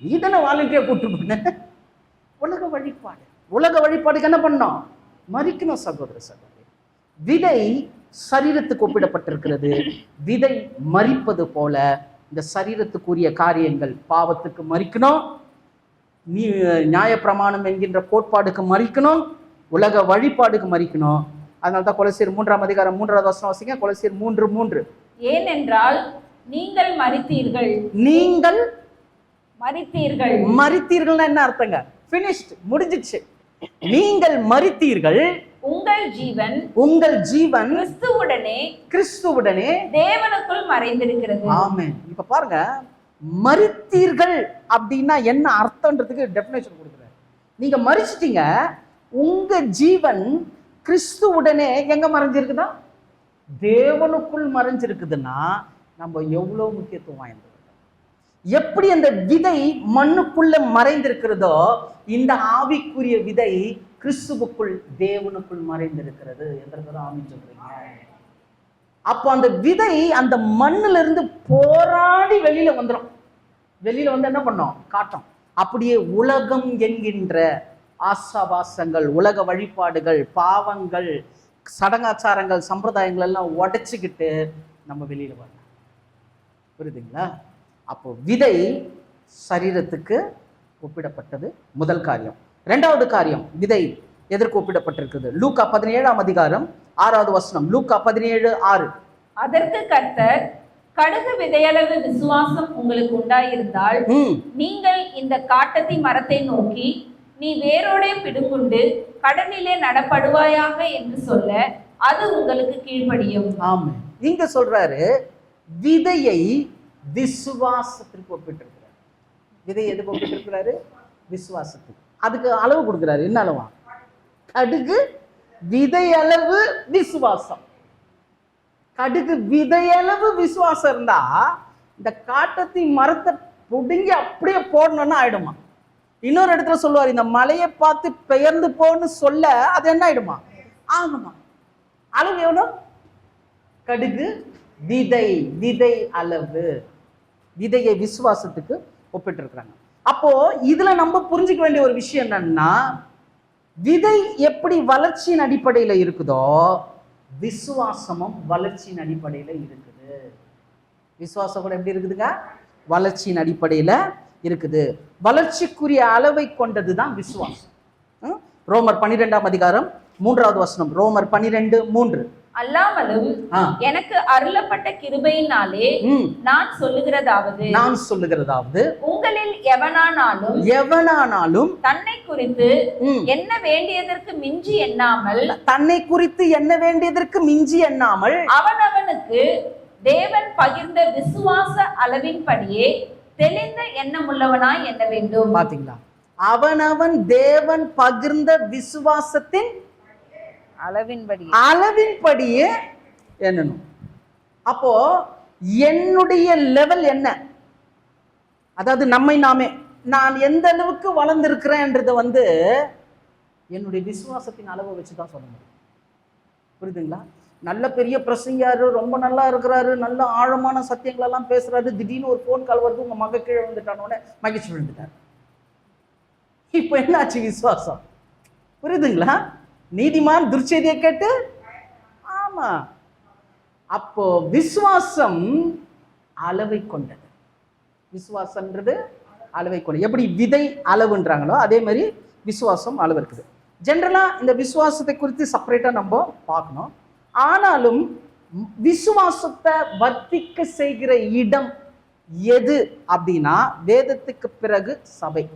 இதனை வாலண்டியர் கூட்டு போன. உலக வழிபாடு, உலக வழிபாடுக்கு என்ன பண்ணோம், மரிக்கணும். சகோதர சகோதரி, விதை சரீரத்துக்கு ஒப்பிடப்பட்டிருக்கிறது. விதை மரிப்பது போல இந்த சரீரத்துக்குரிய காரியங்கள், பாவத்துக்கு மரிக்கணும், நியாயப்பிரமாணம் என்கின்ற கோட்பாடுக்கு மரிக்கணும், உலக வழிபாடுக்கு மரிக்கணும். அதனால்தான் கொலோசியர் 3ஆம் அதிகாரம் 3வது வசனம் வாசிங்க. கொலோசியர் 3:3.
ஏனென்றால் நீங்கள் மரித்தீர்கள்.
நீங்கள்
மரித்தீர்கள்.
மரித்தீர்கள்னா என்ன அர்த்தங்க? ஃபினிஷ்ட், முடிஞ்சிச்சு. நீங்கள் மரித்தீர்கள், உங்கள் ஜீவன் கிறிஸ்துவுடனே தேவனுக்குள் மறைந்திருக்கிறது. ஆமென். இப்ப பாருங்க, மரித்தீர்கள் அப்படின்னா என்ன அர்த்தம்ன்றதுக்கு டெஃபினேஷன் கொடுக்குறாரு. நீங்க மரிச்சிட்டீங்க, உங்க ஜீவன் கிறிஸ்துவுடனே எங்க மறைஞ்சிருக்குதா, தேவனுக்குள் மறைஞ்சிருக்குதுன்னா நம்ம எவ்வளவு முக்கியத்துவம் வாய்ந்தது. எப்படி அந்த விதை மண்ணுக்குள்ள மறைந்திருக்கிறதோ, இந்த ஆவிக்குரிய விதை கிறிஸ்துவுக்குள் தேவனுக்குள் மறைந்திருக்கிறது என்றது ஆமென் சொல்றீங்க. அப்போ அந்த விதை அந்த மண்ணுல இருந்து போராடி வெளியில வந்துடும். வெளியில வந்து என்ன பண்ணோம், காட்டும். அப்படியே உலகம் என்கின்ற ஆசாபாசங்கள், உலக வழிபாடுகள், பாவங்கள், சடங்காச்சாரங்கள், சம்பிரதாயங்கள் எல்லாம் உடைச்சுக்கிட்டு நம்ம வெளியில வரலாம். புரியுதுங்களா? அப்போ விதை சரீரத்துக்கு ஒப்பிடப்பட்டது முதல் காரியம். இரண்டாவது காரியம், விதை எதற்கு ஒப்பிடப்பட்டிருக்குது? லூக்கா 17ஆம் அதிகாரம் 6வது வசனம். லூக்கா 17:6.
அதற்கு கர்த்தர், கடுகு விதையளவு விசுவாசம் உங்களுக்கு உண்டாயிருந்தால் நீங்கள் இந்த காட்டத்தி மரத்தை நோக்கி, நீ வேரோடே பிடுங்குண்டு கடலிலே நடப்படுவாயாக என்று சொல்ல அது உங்களுக்கு கீழ்ப்படியும்.
ஆமா, இங்க சொல்றாரு விதையை விசுவாசத்திற்கு ஒப்பிட்டிருக்கிறார். விதை எதுக்கு ஒப்பிட்டிருக்கிறாரு? விசுவாசத்துக்கு. அதுக்கு அளவு கொடுக்கிறாரு. என்ன அளவா? கடுகு விதையளவு விசுவாசம். கடுகு விதையளவு விசுவாசம் இருந்தா இந்த காட்டத்தி மரத்தை புடுங்கி அப்படியே போடணும்னு ஆயிடுமா. இன்னொரு இடத்துல சொல்லுவார், இந்த மலையை பார்த்து பெயர்ந்து போன்னு சொல்ல அது என்ன ஆயிடுமா? ஆகுமா. அளவு எவ்வளோ? கடுகு விதை, விதை அளவு. விதையை விசுவாசத்துக்கு ஒப்பிட்டிருக்கிறாங்க. அப்போ இதுல நம்ம புரிஞ்சுக்க வேண்டிய ஒரு விஷயம் என்னன்னா, விதை எப்படி வளர்ச்சியின் அடிப்படையில இருக்குதோ விசுவாசமும் வளர்ச்சியின் அடிப்படையில இருக்குது. விசுவாசம் கூட எப்படி இருக்குதுங்க? வளர்ச்சியின் அடிப்படையில இருக்குது. வளர்ச்சிக்குரிய அளவை கொண்டதுதான் விசுவாசம். ரோமர் 12ஆம் அதிகாரம் 3வது வசனம். ரோமர் 12:3.
அல்லாமலும் எனக்கு அருளப்பட்ட கிருபையினாலே நான் சொல்லுகிறதாவது உங்களில் எவனானாலும் தன்னை குறித்து என்ன வேண்டியதற்கு மிஞ்சி எண்ணாமல் அவனவனுக்கு தேவன் பகிர்ந்த விசுவாச அளவின்படியே தெளிந்த எண்ணமுள்ளவனாய் எண்ண வேண்டும்.
பாத்தீங்களா? அவனவன் தேவன் பகிர்ந்த விசுவாசத்தின் அளவின்படியே எண்ணணும். அப்போ என்னுடைய லெவல் என்ன? அதாவது நம்மை நாமே, நான் எந்த அளவுக்கு வளர்ந்திருக்கிறேன்றத என்னுடைய விசுவாசத்தின் அளவை வச்சுதான் சொல்ல முடியும். புரியுதுங்களா? நல்ல பெரிய பிரசங்கியாரு, ரொம்ப நல்லா இருக்கிறாரு, நல்ல ஆழமான சத்தியங்கள் எல்லாம் பேசுறாரு, திடீர்னு ஒரு போன் கால் வருது, உங்க மக கீழே விழுந்துட்டானோட மகிழ்ச்சி விழுந்துட்டார். இப்போ என்னாச்சு விசுவாசம்? புரியுதுங்களா? நீதிமான் துர்ச்செய்தியை கேட்டு, ஆமா. அப்போ விசுவாசம் அளவை கொண்டது. விசுவாசம்ன்றது அளவை கொண்டது. எப்படி விதை அளவுன்றாங்களோ அதே மாதிரி விசுவாசம் அளவு இருக்குது. ஜென்ரலா இந்த விசுவாசத்தை குறித்து செப்பரேட்டா நம்ம பார்க்கணும். ஆனாலும் விசுவாசத்தை வர்த்திக்க செய்கிற இடம் எது அப்படின்னா வேதத்துக்கு பிறகு சபை.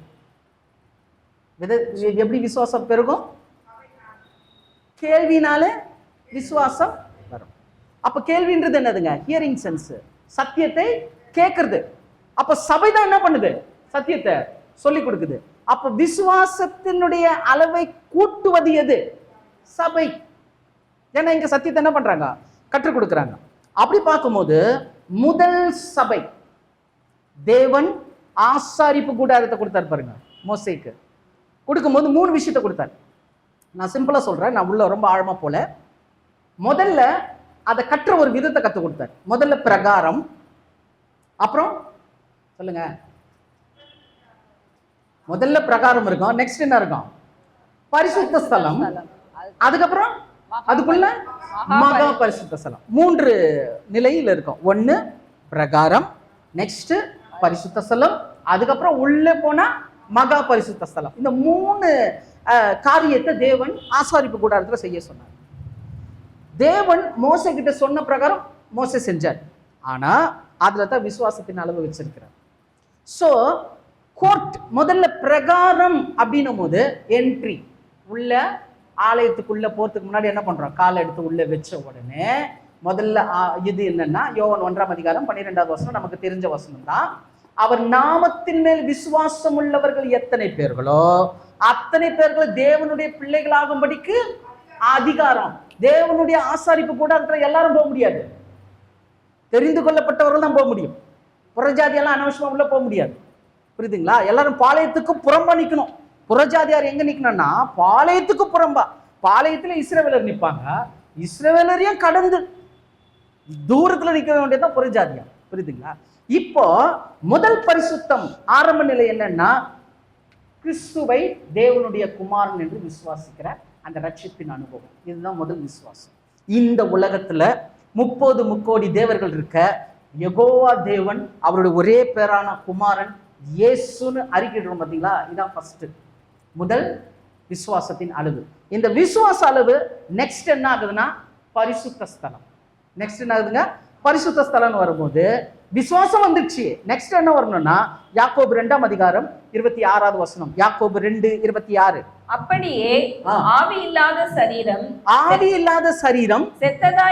எப்படி விசுவாசம் பெருகும்? கேள்வினால விசுவாசம் வரும். அப்ப கேள்வின்றது என்னதுங்க? ஹியரிங் சென்ஸ், சத்தியத்தை கேட்கறது. அப்ப சபை தான் என்ன பண்ணுது? சத்தியத்தை சொல்லி கொடுக்குது. அப்ப விசுவாசத்தினுடைய அளவை கூட்டுவது எது? சபை. ஏன்னா இங்க சத்தியத்தை என்ன பண்றாங்க? கற்றுக் கொடுக்குறாங்க. அப்படி பார்க்கும்போது முதல் சபை தேவன் ஆசாரிப்பு கூடாரத்தை கொடுத்தாரு பாருங்க. மோசேக்கு கொடுக்கும்போது 3 விஷயத்தை கொடுத்தாரு. நான் சிம்பிளா சொல்றேன், நான் உள்ள ரொம்ப ஆழமா போல. முதல்ல அதை கற்ற ஒரு விதத்தை கற்றுக் கொடுத்தார். முதல்ல பிரகாரம், அப்புறம் சொல்லுங்க, முதல்ல பிரகாரம் இருக்கும், நெக்ஸ்ட் என்ன இருக்கும்? பரிசுத்த ஸ்தலம், அதுக்கப்புறம் அதுக்குள்ள மகா பரிசுத்த ஸ்தலம். 3 நிலையில் இருக்கும். 1 பிரகாரம், நெக்ஸ்ட் பரிசுத்த ஸ்தலம், அதுக்கப்புறம் உள்ளே போனா மகா பரிசுத்த ஸ்தலம். இந்த 3 காரியத்தை தேவன் ஆசாரிப்பு கூடாரத்துல செய்ய சொன்னார். தேவன் மோசே கிட்ட சொன்ன பிரகாரம் மோசே செஞ்சார். ஆனா அதுல தான் விசுவாசத்தின் அளவு வச்சிருக்கிறார். சோ கோர்ட் முதல்ல பிரகாரம் அப்படின்னும் போது என்ட்ரி, உள்ள ஆலயத்துக்குள்ள போறதுக்கு முன்னாடி என்ன பண்றோம்? காலை எடுத்து உள்ள வச்ச உடனே முதல்ல இது என்னன்னா யோவான் 1ஆம் அதிகாரம் 12வது வசனம் நமக்கு தெரிஞ்ச வசனம் தான். அவர் நாமத்தின் மேல் விசுவாசம் உள்ளவர்கள் எத்தனை பேர்களோ அத்தனை பேர்கள் தேவனுடைய பிள்ளைகளாகும்படிக்கு அதிகாரம். தேவனுடைய ஆசாரிப்பு கூட எல்லாரும் போக முடியாது. தெரிந்து கொள்ளப்பட்டவர்கள் தான் போக முடியும். புறஜாதியெல்லாம் அனவசியமா உள்ள போக முடியாது. புரியுதுங்களா? எல்லாரும் பாளையத்துக்கு புறம்பா நிக்கணும். புறஜாதியார் எங்க நிக்கணும்னா பாளையத்துக்கு புறம்பா. பாளையத்துல இஸ்ரவேலர் நிற்பாங்க. இஸ்ரவேலரையும் கடந்து தூரத்துல நிக்க வேண்டியதான் புறஜாதியார். புரியுதுங்களா? இப்போ முதல் பரிசுத்தம் ஆரம்ப நிலை என்னன்னா கிறிஸ்துவை தேவனுடைய குமாரன் என்று விசுவாசிக்கிற அந்த ரட்சிப்பின் அனுபவம். இதுதான் முதல் விசுவாசம். இந்த உலகத்துல 30 முக்கோடி தேவர்கள் இருக்க யெகோவா தேவன் அவருடைய ஒரே பேரான குமாரன் இயேசுன்னு அறிக்கையிடுறோம் பார்த்தீங்களா, இதான் ஃபர்ஸ்ட் முதல் விசுவாசத்தின் அளவு. இந்த விசுவாச அளவு நெக்ஸ்ட் என்ன ஆகுதுன்னா பரிசுத்த ஸ்தலம். நெக்ஸ்ட் என்ன ஆகுதுங்க, பரிசுத்த ஸ்தலம் வரும்போது விசுவாசம் வந்துடுச்சு. நெக்ஸ்ட் என்ன வரணும்னா யாக்கோபு 2ஆம் அதிகாரம் 26வது வசனம். யாக்கோபு 2:26.
அப்படியே ஆவி இல்லாத சரீரம் செத்ததா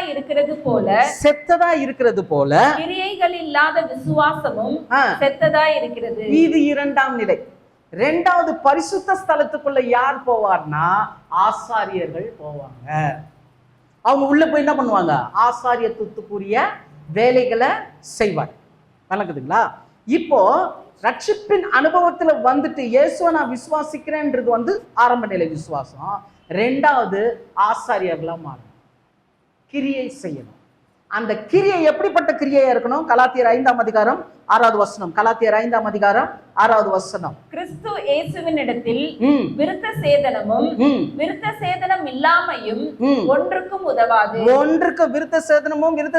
இருக்கிறது போல கிரியைகள் இல்லாத விசுவாசமும் செத்ததா இருக்கிறது.
இது 2ஆம் நிலை. 2வது பரிசுத்த ஸ்தலத்துக்குள்ள யார் போவார்னா ஆசாரியர்கள் போவாங்க. அவங்க உள்ள போய் என்ன பண்ணுவாங்க, ஆசாரியத்துக்குரிய வேலைகளை செய்வார். வணங்குதுங்களா? இப்போ ரட்சிப்பின் அனுபவத்துல வந்துட்டு இயேசுவை நான் விசுவாசிக்கிறேன்றது ஆரம்ப நிலை விசுவாசம். 2வது ஆசாரியர்களா மாறணும், கிரியை செய்யணும். அந்த கிரியை எப்படிப்பட்ட கிரியையா இருக்கணும்? கலாத்தியர் 5ஆம் அதிகாரம் 6வது வசனம். கலாத்தியர் 5ஆம் அதிகாரம் 6வது வசனம்.
கிறிஸ்து இயேசுவினிடத்தில் விருத்த சேதனம் இல்லாமையும் ஒன்றுக்கும் உதவாது.
விருத்த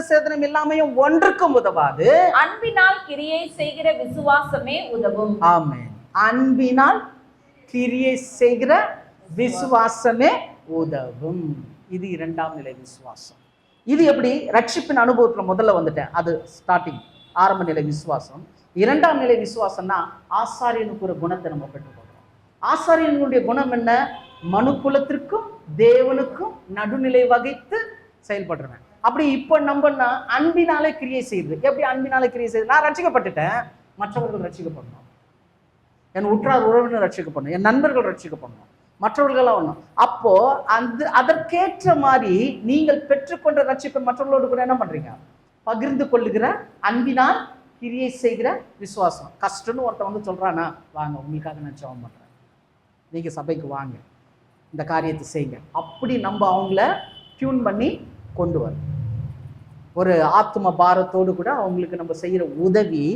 சேதனம் இல்லாமையும் ஒன்றுக்கும் உதவாது.
அன்பினால் கிரியை செய்கிற விசுவாசமே உதவும்.
ஆமென். அன்பினால் கிரியை செய்கிற விசுவாசமே உதவும். இது 2ஆம் நிலை விசுவாசம். இது எப்படி? ரட்சிப்பின் அனுபவத்துல முதல்ல வந்துட்டேன், அது ஸ்டார்டிங் ஆரம்ப நிலை விசுவாசம். 2ஆம் நிலை விசுவாசம்னா ஆசாரியனுக்கு ஒரு குணத்தை நம்ம பெற்றுக்கொள்றோம். ஆசாரியனுடைய குணம் என்ன? மனுக்குலத்திற்கும் தேவனுக்கும் நடுநிலை வகித்து செயல்படுறேன். அப்படி இப்போ நம்பன்னா அன்பினாலே கிரியை செய்யுது. எப்படி அன்பினாலே கிரியை செய்யுது? நான் ரட்சிக்கப்பட்டுட்டேன், மற்றவர்கள் ரட்சிக்கப்படணும், என் உற்றார் உறவினர் ரட்சிக்கப்படணும், என் நண்பர்கள் ரட்சிக்கப்படணும், மற்றவர்களாம் ஒண்ணும். அப்போ அதற்கேற்ற மாதிரி நீங்கள் பெற்றுக்கொண்ட ரட்சிப்பை மற்றவர்களோடு கூட என்ன பண்றீங்க, பகிர்ந்து கொள்ளுகிற அன்பினால் கிரியை செய்கிற விசுவாசம். கஷ்டம்னு ஒருத்தன் சொல்றானா, வாங்க உங்களுக்காக நான் ஜெபம் பண்றேன், நீங்க சபைக்கு வாங்க, இந்த காரியத்தை செய்யுங்க. அப்படி நம்ம அவங்கள டியூன் பண்ணி கொண்டு வரும். ஒரு ஆத்ம பாரத்தோடு கூட அவங்களுக்கு நம்ம செய்யற உதவி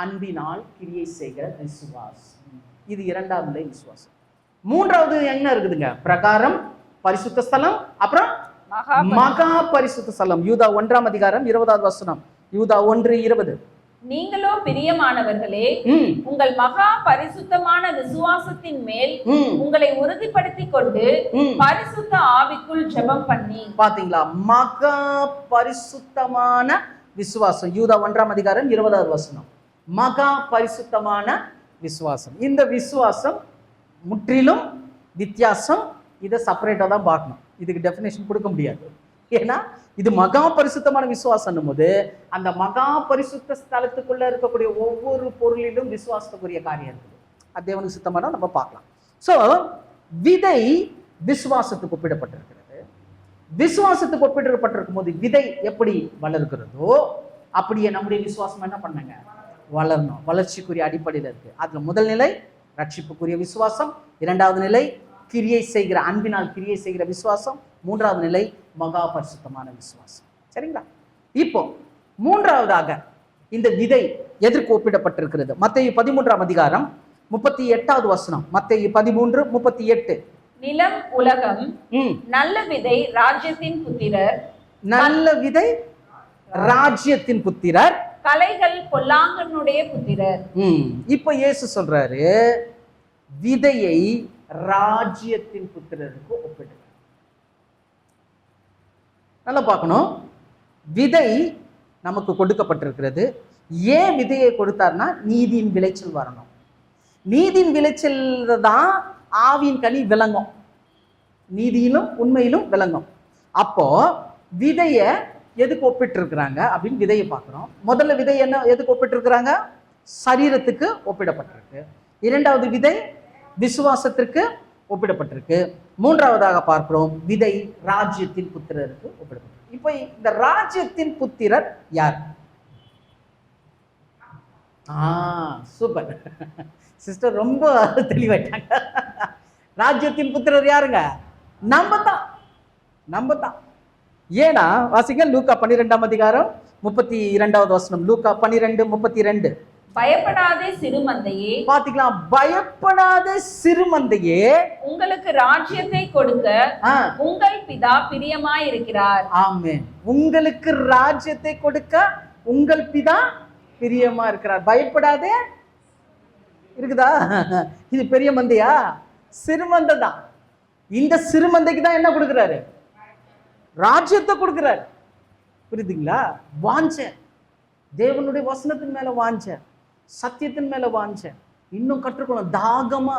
அன்பினால் கிரியை செய்கிற விசுவாசம். இது 2ஆம் நிலை விசுவாசம். 3வது என்ன இருக்குதுங்க? பிரகாரம், பரிசுத்த ஸ்தலம், அப்புறம் மகா பரிசுத்த ஸ்தலம். யூதா 1ஆம் அதிகாரம் 20வது வசனம். யூதா 1:20.
நீங்களோ பிரியமானவர்களே, உங்கள் மகா பரிசுத்தமான விசுவாசத்தின் மேல் உங்களை உறுதிப்படுத்திக் கொண்டு பரிசுத்த ஆவிக்குள் ஜெபம் பண்ணி.
பாத்தீங்களா? மகா பரிசுத்தமான விசுவாசம். யூதா 1ஆம் அதிகாரம் 20வது வசனம். மகா பரிசுத்தமான விசுவாசம். இந்த விசுவாசம் முற்றிலும் வித்தியாசம். இதை செப்பரேட்டா தான் பார்க்கணும், இதுக்கு டெஃபினேஷன் கொடுக்க முடியாது. ஏன்னா இது மகா பரிசுத்தமான விசுவாசம் போது அந்த மகா பரிசுத்த ஸ்தலத்துக்குள்ள இருக்கக்கூடிய ஒவ்வொரு பொருளிலும் விசுவாசத்துக்குரிய காரியம் இருக்குது. அது தேவனுக்கு சுத்தமான நம்ம பார்க்கலாம். ஸோ விதை விசுவாசத்துக்கு ஒப்பிடப்பட்டிருக்கிறது. விசுவாசத்துக்கு ஒப்பிடப்பட்டிருக்கும் போது விதை எப்படி வளர்கிறதோ அப்படியே நம்முடைய விசுவாசம் என்ன பண்ணுங்க, வளரணும். வளர்ச்சிக்குரிய அடிப்படையில் இருக்கு. அதுல முதல் நிலை ரட்சிப்புக்குரிய விசுவாசம், 2வது நிலை கிரியை செய்கிற அன்பினால் கிரியை செய்கிற விசுவாசம், 3வது நிலை மகா பரிசுத்தமான விசுவாசம். சரிங்களா? இப்போ 3வதாக இந்த விதை எதற்கு ஒப்பிடப்பட்டிருக்கிறது? மத்தேயு 13ஆம் அதிகாரம் 38வது வசனம். மத்தேயு 13:38.
நிலம் உலகம், நல்ல விதை ராஜ்யத்தின் புத்திரர்.
நல்ல விதை ராஜ்யத்தின் புத்திரர்,
கலைகள் பொல்லாங்கனுடைய புத்திரர்.
இப்ப இயேசு சொல்றாரு விதையை ராஜ்யத்தின் புத்திரருக்கு ஒப்பிட்டு. நல்லா பார்க்கணும். விதை நமக்கு கொடுக்கப்பட்டிருக்கிறது. ஏன் விதையை கொடுத்தார்னா நீதியின் விளைச்சல் வரணும். நீதியின் விளைச்சல் தான் ஆவியின் கனி விளங்கும், நீதியிலும் உண்மையிலும் விளங்கும். அப்போ விதைய எதுக்கு ஒப்பிட்டு இருக்கிறாங்க அப்படின்னு விதையை பார்க்கிறோம். முதல்ல விதை என்ன எதுக்கு ஒப்பிட்டு இருக்கிறாங்க? சரீரத்துக்கு ஒப்பிடப்பட்டிருக்கு. 2வது விதை விசுவாசத்திற்கு ஒப்பிடப்பட்டிருக்கு. 3வதாக பார்க்கிறோம் விதை ராஜ்யத்தின் புத்திரருக்கு ஒப்பிடப்பட்டிருக்கு. இப்போ இந்த ராஜ்யத்தின் புத்திரர் யார்? சூப்பர் சிஸ்டர், ரொம்ப தெளிவாயிட்டாங்க. ராஜ்யத்தின் புத்திரர் யாருங்க? நம்ம தான். ஏன்னா வாசிங்க, லூக்கா 12ஆம் அதிகாரம் 32வது வசனம். லூக்கா 12:32.
பயப்படாதே சிறுமந்தையே.
பாத்தீங்களா? பயப்படாதே சிறுமந்தையே,
உங்களுக்கு ராஜ்யத்தை கொடுக்க உங்கள் பிதா பிரியமாய் இருக்கிறார்.
ஆமென். உங்களுக்கு ராஜ்யத்தை கொடுக்க உங்கள் பிதா பிரியமா இருக்கிறார். பயப்படாதே இருக்குதா? இது பெரிய மந்தையா? சிறுமந்தை தான். இந்த சிறுமந்தைக்கு தான் என்ன கொடுக்குறாரு? ராஜ்யத்தை கொடுக்குறாரு. புரியுதுங்களா? வாஞ்ச, தேவனுடைய வசனத்தின் மேல வாஞ்ச, சத்தியத்தின் மேல வாஞ்ச, இன்னும் கற்றுக்கணும் தாகமா.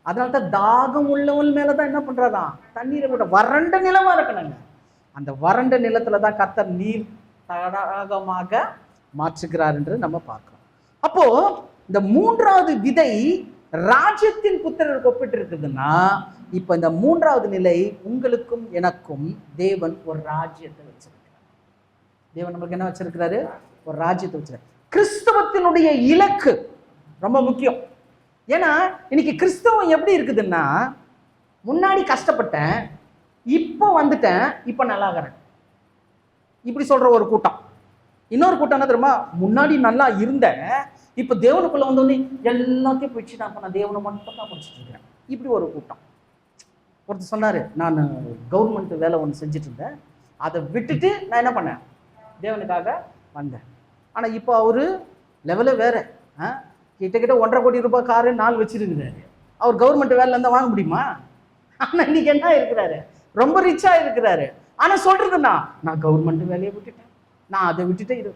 அதனால்தான் தாகம் உள்ளவன் மேலதான் என்ன பண்றதான்? தண்ணீரை விட. வறண்ட நிலமா இருக்கணுங்க. அந்த வறண்ட நிலத்துல தான் கர்த்தர் நீர் தடாகமாக மாற்றுகிறார் என்று நம்ம பார்க்கிறோம். அப்போ இந்த மூன்றாவது விதை ராஜ்யத்தின் புத்திரருக்கு ஒப்பிட்டு இருக்குதுன்னா, இப்ப இந்த மூன்றாவது நிலை உங்களுக்கும் எனக்கும் தேவன் ஒரு ராஜ்யத்தை வச்சிருக்கிறார். தேவன் நமக்கு என்ன வச்சிருக்கிறாரு? ஒரு ராஜ்யத்தை வச்சிருக்காரு. கிறிஸ்தவத்தினுடைய இலக்கு ரொம்ப முக்கியம். ஏன்னா இன்னைக்கு கிறிஸ்தவம் எப்படி இருக்குதுன்னா, முன்னாடி கஷ்டப்பட்டேன், இப்போ வந்துட்டேன், இப்போ நல்லா இருக்கிறேன், இப்படி சொல்ற ஒரு கூட்டம். இன்னொரு கூட்டம் என்ன தெரியுமா? முன்னாடி நல்லா இருந்தேன், இப்போ தேவனுக்குள்ள வந்தோடனே எல்லாத்தையும் போயிடுச்சு, நான் இப்போ நான் தேவனை மட்டும் தான் படிச்சுட்டு இருக்கிறேன், இப்படி ஒரு கூட்டம். ஒருத்தர் சொன்னாரு, நான் கவர்மெண்ட் வேலை ஒன்று செஞ்சுட்டு இருந்தேன், அதை விட்டுட்டு நான் என்ன பண்ணேன்? தேவனுக்காக வந்தேன். ஆனால் இப்போ அவரு லெவலே வேற. கிட்ட 1.5 கோடி ரூபாய் காரு 4 வச்சிருக்கிறாரு. அவர் கவர்மெண்ட் வேலையில இருந்தா வாங்க முடியுமா? ஆனா இன்னைக்கு என்ன இருக்கிறாரு? ரொம்ப ரிச்சா இருக்கிறாரு. ஆனா சொல்றதுன்னா, நான் கவர்மெண்ட் வேலையை விட்டுட்டேன், நான் அதை விட்டுட்டேன். இது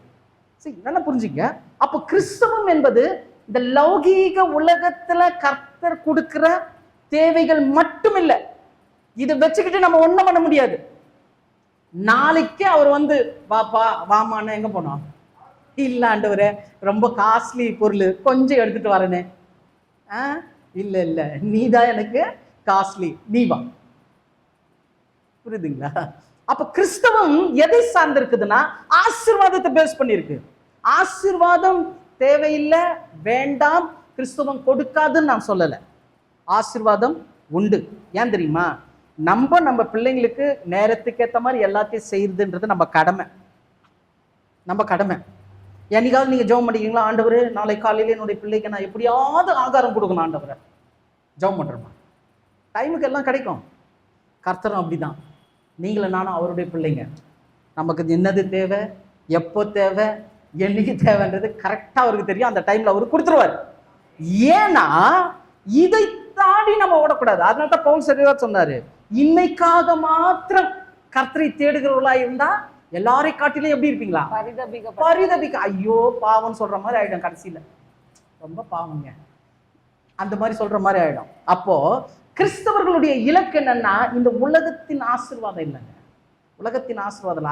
சரி, நல்லா புரிஞ்சுங்க. அப்போ கிறிஸ்தவம் என்பது இந்த லௌகீக உலகத்துல கர்த்தர் கொடுக்கிற தேவைகள் மட்டும் இல்லை. இதை வச்சுக்கிட்டு நம்ம ஒண்ணும் பண்ண முடியாது. நாளைக்கே அவர் வந்து வாப்பா வாமான்னு எங்க போனோம்? இல்ல ஆண்டவரே, ரொம்ப காஸ்ட்லி பொருள் கொஞ்சம் எடுத்துட்டு வரனே. இல்ல இல்ல, நீ தான் எனக்கு காஸ்ட்லி, நீ வா. புரியுதுங்களா? அப்ப கிறிஸ்தவம் எதை சார்ந்து இருக்குதுன்னா, ஆசீர்வாதத்தை பேஸ் பண்ணிருக்கு. ஆசீர்வாதம் தேவையில்லை, வேண்டாம், கிறிஸ்தவம் கொடுக்காதுன்னு நான் சொல்லல. ஆசீர்வாதம் உண்டு. ஏன் தெரியுமா? நம்ம பிள்ளைங்களுக்கு நேரத்துக்கு ஏற்ற மாதிரி எல்லாத்தையும் செய்யுதுன்றது நம்ம கடமை. நம்ம கடமை. என்னைக்காவது நீங்க ஜெபம் பண்ணிக்கிறீங்களா? ஆண்டவரே, நாளை காலையில என்னுடைய பிள்ளைக்கு நான் எப்படியாவது ஆகாரம் கொடுக்கணும் ஆண்டவரே, ஜெபம் பண்றோமா? டைமுக்கு எல்லாம் கிடைக்கும். கர்த்தரும் அப்படிதான். நீங்களும் நானும் அவருடைய பிள்ளைங்க. நமக்கு என்னது தேவை, எப்போ தேவை, என்னைக்கு தேவைன்றது கரெக்டா அவருக்கு தெரியும். அந்த டைம்ல அவரு கொடுத்துருவாரு. ஏன்னா இதை தாண்டி நம்ம ஓடக்கூடாது. அதனால தான் பவுல் சரியா சொன்னாரு, இன்னைக்காக மாத்திரம் கர்த்தரை தேடுகிறவர்களா இருந்தா எல்லாரை காட்டிலும் எப்படி இருப்பீங்களா? பரிதபிக்க. ஐயோ பாவம் சொல்ற மாதிரி ஆயிடும். கடைசியில ரொம்ப பாவங்க அந்த மாதிரி சொல்ற மாதிரி ஆயிடும். அப்போ கிறிஸ்தவர்களுடைய இலக்கு என்னன்னா, இந்த உலகத்தின் ஆசீர்வாதம் இல்லைங்க. உலகத்தின் ஆசீர்வாதம்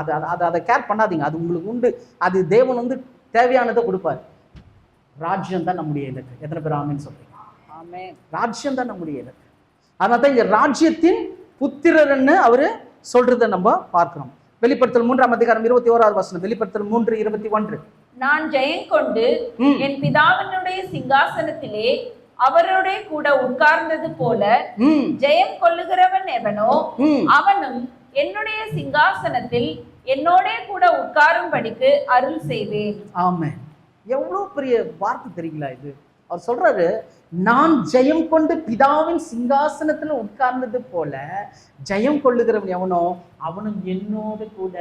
அதை கேர் பண்ணாதீங்க. அது உங்களுக்கு உண்டு. அது தேவன் வந்து தேவையானதை கொடுப்பாரு. ராஜ்யம் தான் நம்முடைய இலக்கு. எத்தனை பேர் ஆமென் சொல்றீங்க? ஆமென். ராஜ்யம் தான் நம்முடைய இலக்கு. அதனால தான் இங்க ராஜ்யத்தின் புத்திரர்னு அவரு சொல்றதை நம்ம பார்க்கிறோம். வெளிப்படுத்தல் 3ஆம் அதிகாரம் 21வது வசனம். வெளிப்படுத்தல் 3:21.
நான் ஜெயம் கொண்டு என் பிதாவினுடைய சிங்காசனத்திலே அவரோட கூட உட்கார்ந்தது போல ஜெயம் கொள்ளுகிறவன் எவனோ அவனும் என்னுடைய சிங்காசனத்தில் என்னோட கூட உட்காரும்படிக்கு அருள் செய்வேன்.
ஆமென். எவ்வளவு பெரிய வார்த்தை தெரியுங்களா இது? அவர் சொல்றாரு, நான் ஜெயம் கொண்டு பிதாவின் சிங்காசனத்துல உட்கார்ந்தது போல ஜெயம் கொள்ளுகிறவன் எவனோ அவனும் என்னோடு கூட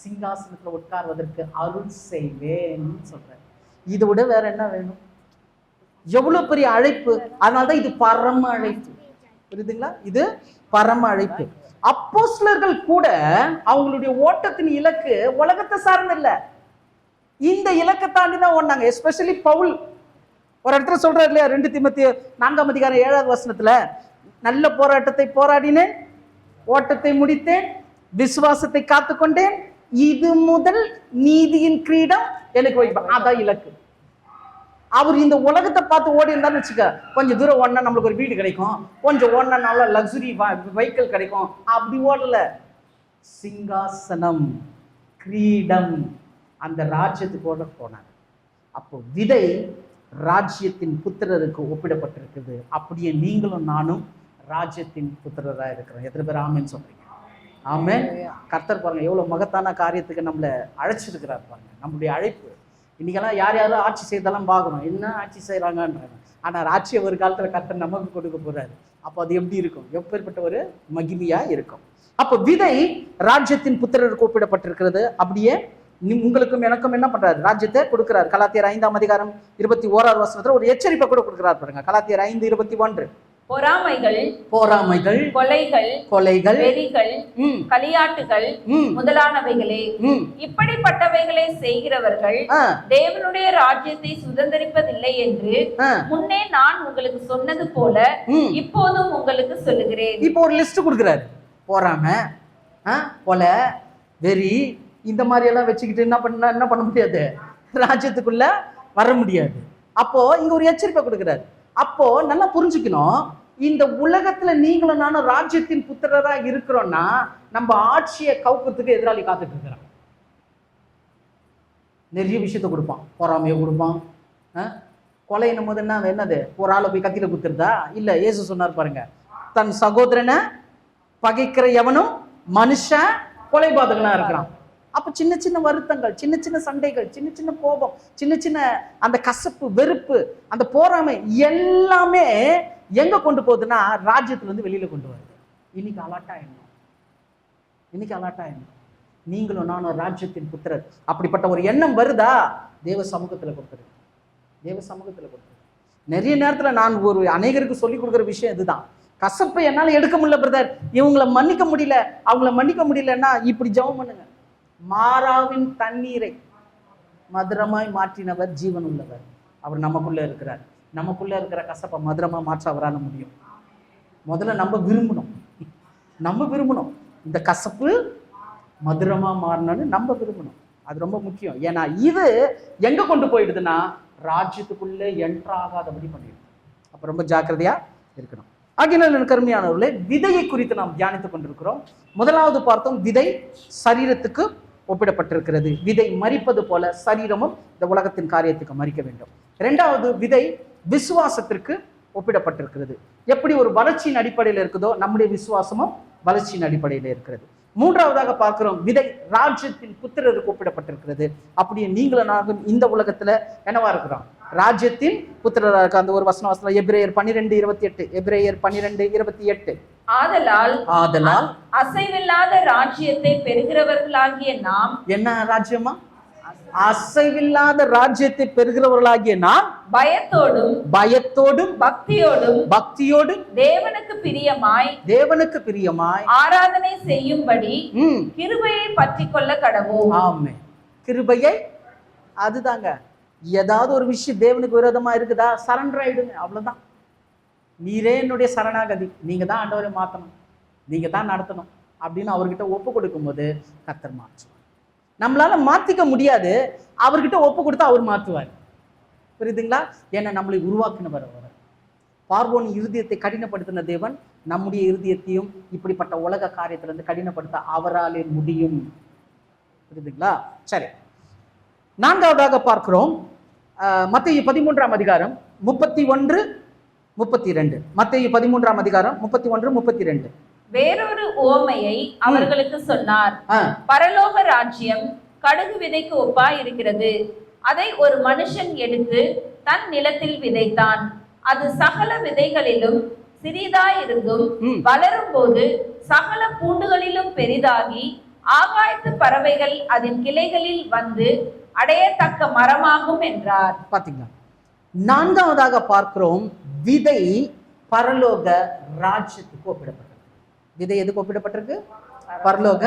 சிங்காசனத்துல உட்கார்வதற்கு அருள் செய்வேன் சொல்றாரு. இதை விட வேற என்ன வேணும்? எவ்வளவு பெரிய அழைப்பு! அதனால்தான் இது பரம அழைப்பு. புரியுதுங்களா? இது பரம அழைப்பு. அப்போஸ்தலர்கள் கூட அவங்களுடைய ஓட்டத்தின் இலக்கு உலகத்தை சார்ந்து இல்ல, இந்த இலக்கை தாண்டி தான் ஓடினாங்க. எஸ்பெஷலி பவுல் ஒரு இடத்துல சொல்றாரு இல்லையா, 2 தீமோத்தேயு 4ஆம் அதிகாரம் 7வது வசனத்துல, நல்ல போராட்டத்தை போராடினேன், ஓட்டத்தை முடித்தேன், விசுவாசத்தை காத்துக்கொண்டேன், இது முதல் நீதியின் கிரீடம் எனக்கு வைப்பேன். அதான் இலக்கு. அவர் இந்த உலகத்தை பார்த்து ஓடி இருந்தான்னு வச்சுக்க, கொஞ்சம் தூரம் ஓடினா நம்மளுக்கு ஒரு வீடு கிடைக்கும், கொஞ்சம் ஓடினா நல்ல லக்ஸுரி வெஹிக்கிள் கிடைக்கும், அப்படி ஓடல. சிங்காசனம், கிரீடம், அந்த ராஜ்யத்துக்கு ஓட போனார். அப்போ விதை ராஜ்யத்தின் புத்திரருக்கு ஒப்பிடப்பட்டிருக்குது. அப்படியே நீங்களும் நானும் ராஜ்யத்தின் புத்திரராக இருக்கிறோம். எத்தனை பேர் ஆமென் சொல்றீங்க? ஆமென். கர்த்தர் பாருங்க எவ்வளவு மகத்தான காரியத்துக்கு நம்மளை அழைச்சிருக்கிறார் பாருங்க. நம்மளுடைய அழைப்பு இன்னைக்கெல்லாம் யார் யாரும் ஆட்சி செய்தெல்லாம் பார்க்கணும், என்ன ஆட்சி செய்யறாங்கன்றாங்க. ஆனால் ஆட்சியை ஒரு காலத்துல கர்த்தர் நமக்கு கொடுக்க போறாரு. அப்போ அது எப்படி இருக்கும்? எப்பேற்பட்ட ஒரு மகிமையா இருக்கும். அப்போ விதை ராஜ்யத்தின் புத்திரருக்கு ஒப்பிடப்பட்டிருக்கிறது. அப்படியே உங்களுக்கும் எனக்கும் என்ன பண்றாரு? ராஜ்யத்தை கொடுக்கிறார். கலாத்தியர் 5ஆம் அதிகாரம் 21ஆவது வசனத்துல ஒரு எச்சரிப்பை கூட கொடுக்கிறார் பாருங்க. கலாத்தியர் 5:21.
பொறாமைகள்,
கொலைகள்,
வெறிகள், களியாட்டுகள் முதலானவைகளே, இப்படிப்பட்டவைகளை செய்கிறவர்கள் தேவனுடைய ராஜ்யத்தை சுதந்தரிப்பதில்லை என்று முன்னே நான் உங்களுக்கு சொன்னது போல இப்போதும் உங்களுக்கு சொல்லுகிறேன்.
இப்போ ஒரு லிஸ்ட் கொடுக்கிறாரு. பொறாமை, கொலை, வெறி, இந்த மாதிரி எல்லாம் வச்சுக்கிட்டு என்ன பண்ண முடியாது? ராஜ்யத்துக்குள்ள வர முடியாது. அப்போ இங்க ஒரு எச்சரிப்பை கொடுக்கிறாரு. அப்போ நல்லா புரிஞ்சுக்கணும், இந்த உலகத்துல நீங்களும் நானும் ராஜ்யத்தின் புத்திரரா இருக்கிறோம்னா நம்ம ஆட்சியை கவுக்கிறதுக்கு எதிராளி காத்துட்டு இருக்கிறான். நிறைய விஷயத்த கொடுப்பான். பொறாமையை கொடுப்பான். கொலைன்னும் போது என்னது? ஒரு ஆளை போய் கத்தியில குத்துறதா? இல்ல, இயேசு சொன்னார் பாருங்க, தன் சகோதரனை பகைக்கிற எவனும் மனுஷன் கொலைபாதகனா இருக்கிறான். அப்ப சின்ன சின்ன வருத்தங்கள், சின்ன சின்ன சண்டைகள், சின்ன சின்ன கோபம், சின்ன சின்ன அந்த கசப்பு, வெறுப்பு, அந்த போராமை எல்லாமே எங்க கொண்டு போகுதுன்னா ராஜ்யத்துல இருந்து வெளியில கொண்டு வருது. இன்னைக்கு அலாட்டாயிடணும். நீங்களும் நானும் ராஜ்யத்தின் புத்திரர். அப்படிப்பட்ட ஒரு எண்ணம் வருதா? தேவ சமூகத்துல கொடுத்துரு. நிறைய நேரத்துல நான் ஒரு அநேகருக்கு சொல்லி கொடுக்குற விஷயம் இதுதான். கசப்பை என்னால எடுக்க முடியல பிரதர், இவங்களை மன்னிக்க முடியல, அவங்கள மன்னிக்க முடியலன்னா இப்படி ஜெபம் பண்ணுங்க. மாறாவின் தண்ணீரை மதுரமாய் மாற்றினவர் ஜீவன் உள்ளவர். அவர் நமக்குள்ள இருக்கிறார். நமக்குள்ள இருக்கிற கசப்பை மதுரமா மாற்ற அவரால் முடியும். முதல்ல நம்ம விரும்பணும் இந்த கசப்பு மதுரமா மாறணும்னு நம்ம விரும்பணும். அது ரொம்ப முக்கியம். ஏன்னா இது எங்க கொண்டு போயிடுதுன்னா ராஜ்யத்துக்குள்ள என்ட்ராகாதபடி பண்ணிடுது. அப்ப ரொம்ப ஜாக்கிரதையா இருக்கணும். ஆகினால் கருமையானவர்களே, விதையை குறித்து நாம் தியானித்துக் கொண்டிருக்கிறோம். முதலாவது பார்த்தோம், விதை சரீரத்துக்கு ஒப்பிடப்பட்டிருக்கிறது. விதை மரிப்பது போல சரீரமும் இந்த உலகத்தின் காரியத்துக்கு மரிக்க வேண்டும். இரண்டாவது, விதை விசுவாசத்திற்கு ஒப்பிடப்பட்டிருக்கிறது. எப்படி ஒரு வளர்ச்சியின் அடிப்படையில் இருக்குதோ நம்முடைய விசுவாசமும் வளர்ச்சியின் அடிப்படையில் இருக்கிறது. மூன்றாவதாக பார்க்கிறோம், விதை ராஜ்யத்தின் புத்திரருக்கு ஒப்பிடப்பட்டிருக்கிறது. அப்படியே நீங்களும் நானும் இந்த உலகத்துல என்னவா இருக்கிறோம்? ராஜ்யத்தின் புத்திரராக இருக்க. அந்த ஒரு வசனம் எபிரேயர் 12:28. ஆதலால்
அசைவில்லாத ராஜ்யத்தை பெறுகிறவர்களாகிய நாம்.
என்ன ராஜ்யமா? அசைவில்லாத ராஜ்யத்தை பெறுகிறவர்களாகிய நாம் பயத்தோடும் பக்தியோடும் தேவனுக்கு பிரியமாய்
ஆராதனை செய்யும்படி கிருபையை பற்றிக் கொள்ள கடவோம்.
ஆமென். கிருபையை, அதுதாங்க. ஏதாவது ஒரு விஷயம் தேவனுக்கு விரோதமா இருக்குதா, சரண்டர் ஆயிடுங்க. அவ்வளவுதான். நீரே என்னுடைய சரணாகதி, நீங்க தான் ஆண்டவரை மாத்தணும், நீங்க தான் நடத்தணும் அப்படின்னு அவர்கிட்ட ஒப்பு கொடுக்கும் போது கர்த்தர் மாற்றுவார். நம்மளால மாத்திக்க முடியாது, அவர்கிட்ட ஒப்பு கொடுத்தா அவர் மாற்றுவார். புரியுதுங்களா? ஏன்னா நம்மளை உருவாக்கினவர் அவர். பார்வோன் இருதயத்தை கடினப்படுத்தின தேவன் நம்முடைய இருதயத்தையும் இப்படிப்பட்ட உலக காரியத்திலிருந்து கடினப்படுத்த அவராலே முடியும். புரியுதுங்களா? சரி, நான்காவதாக பார்க்கிறோம் மத்தேயு 13ஆம் அதிகாரம் 31-32. மத்தேயு 13ஆம் அதிகாரம் 31-32.
வேறொரு உவமையை அவர்களுக்கு சொன்னார். பரலோக ராஜ்யம் கடுகு விதைக்கு ஒப்பாய் இருக்கிறது. அதை ஒரு மனுஷன் எடுத்து தன் நிலத்தில் விதைத்தான். அது சகல விதைகளிலும் சிறிதாயிருந்தும் வளரும் போது சகல பூண்டுகளிலும் பெரிதாகி ஆகாயத்து பறவைகள் அதன் கிளைகளில் வந்து அடையத்தக்க மரமாகும் என்றார்.
பாத்தீங்களா? நான்காவதாக பார்க்கிறோம், விதை பரலோக ராஜ்யத்துக்கு ஒப்பிடப்பட்டிருக்கு. விதை எதுக்கு ஒப்பிடப்பட்டிருக்கு? பரலோக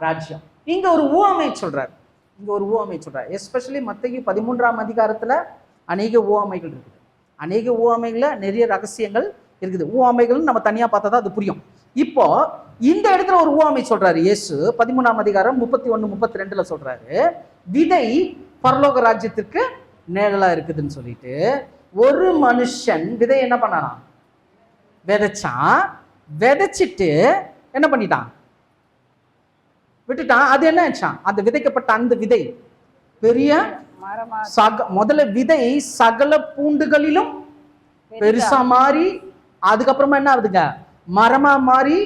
ராஜ்யம். இங்க ஒரு உவமை சொல்றார். எஸ்பெஷலி மத்தேயு 13ஆம் அதிகாரத்துல அநேக உவமைகள் இருக்குது. அநேக உவமைகள்ல நிறைய ரகசியங்கள் இருக்குது. உவமைகள் நம்ம தனியா பார்த்தா தான் அது புரியும். இப்போ இந்த இடத்துல ஒரு உவமை சொல்றாரு இயேசு. 13ஆம் அதிகாரம் 31-32 சொல்றாரு, விதை பரலோக ராஜ்யத்திற்கு நிழலா இருக்குதுன்னு சொல்லிட்டு, ஒரு மனுஷன் விதை என்ன பண்ணான்? விதைச்சான். விதைச்சிட்டு என்ன பண்ணிட்டான்? விட்டுட்டான். அது என்ன ஆச்சான்? அந்த விதைக்கப்பட்ட அந்த விதை பெரிய முதல்ல விதை சகல பூண்டுகளிலும் பெருசா மாறி, அதுக்கப்புறமா என்ன ஆகுதுங்க? மரமா மாறி,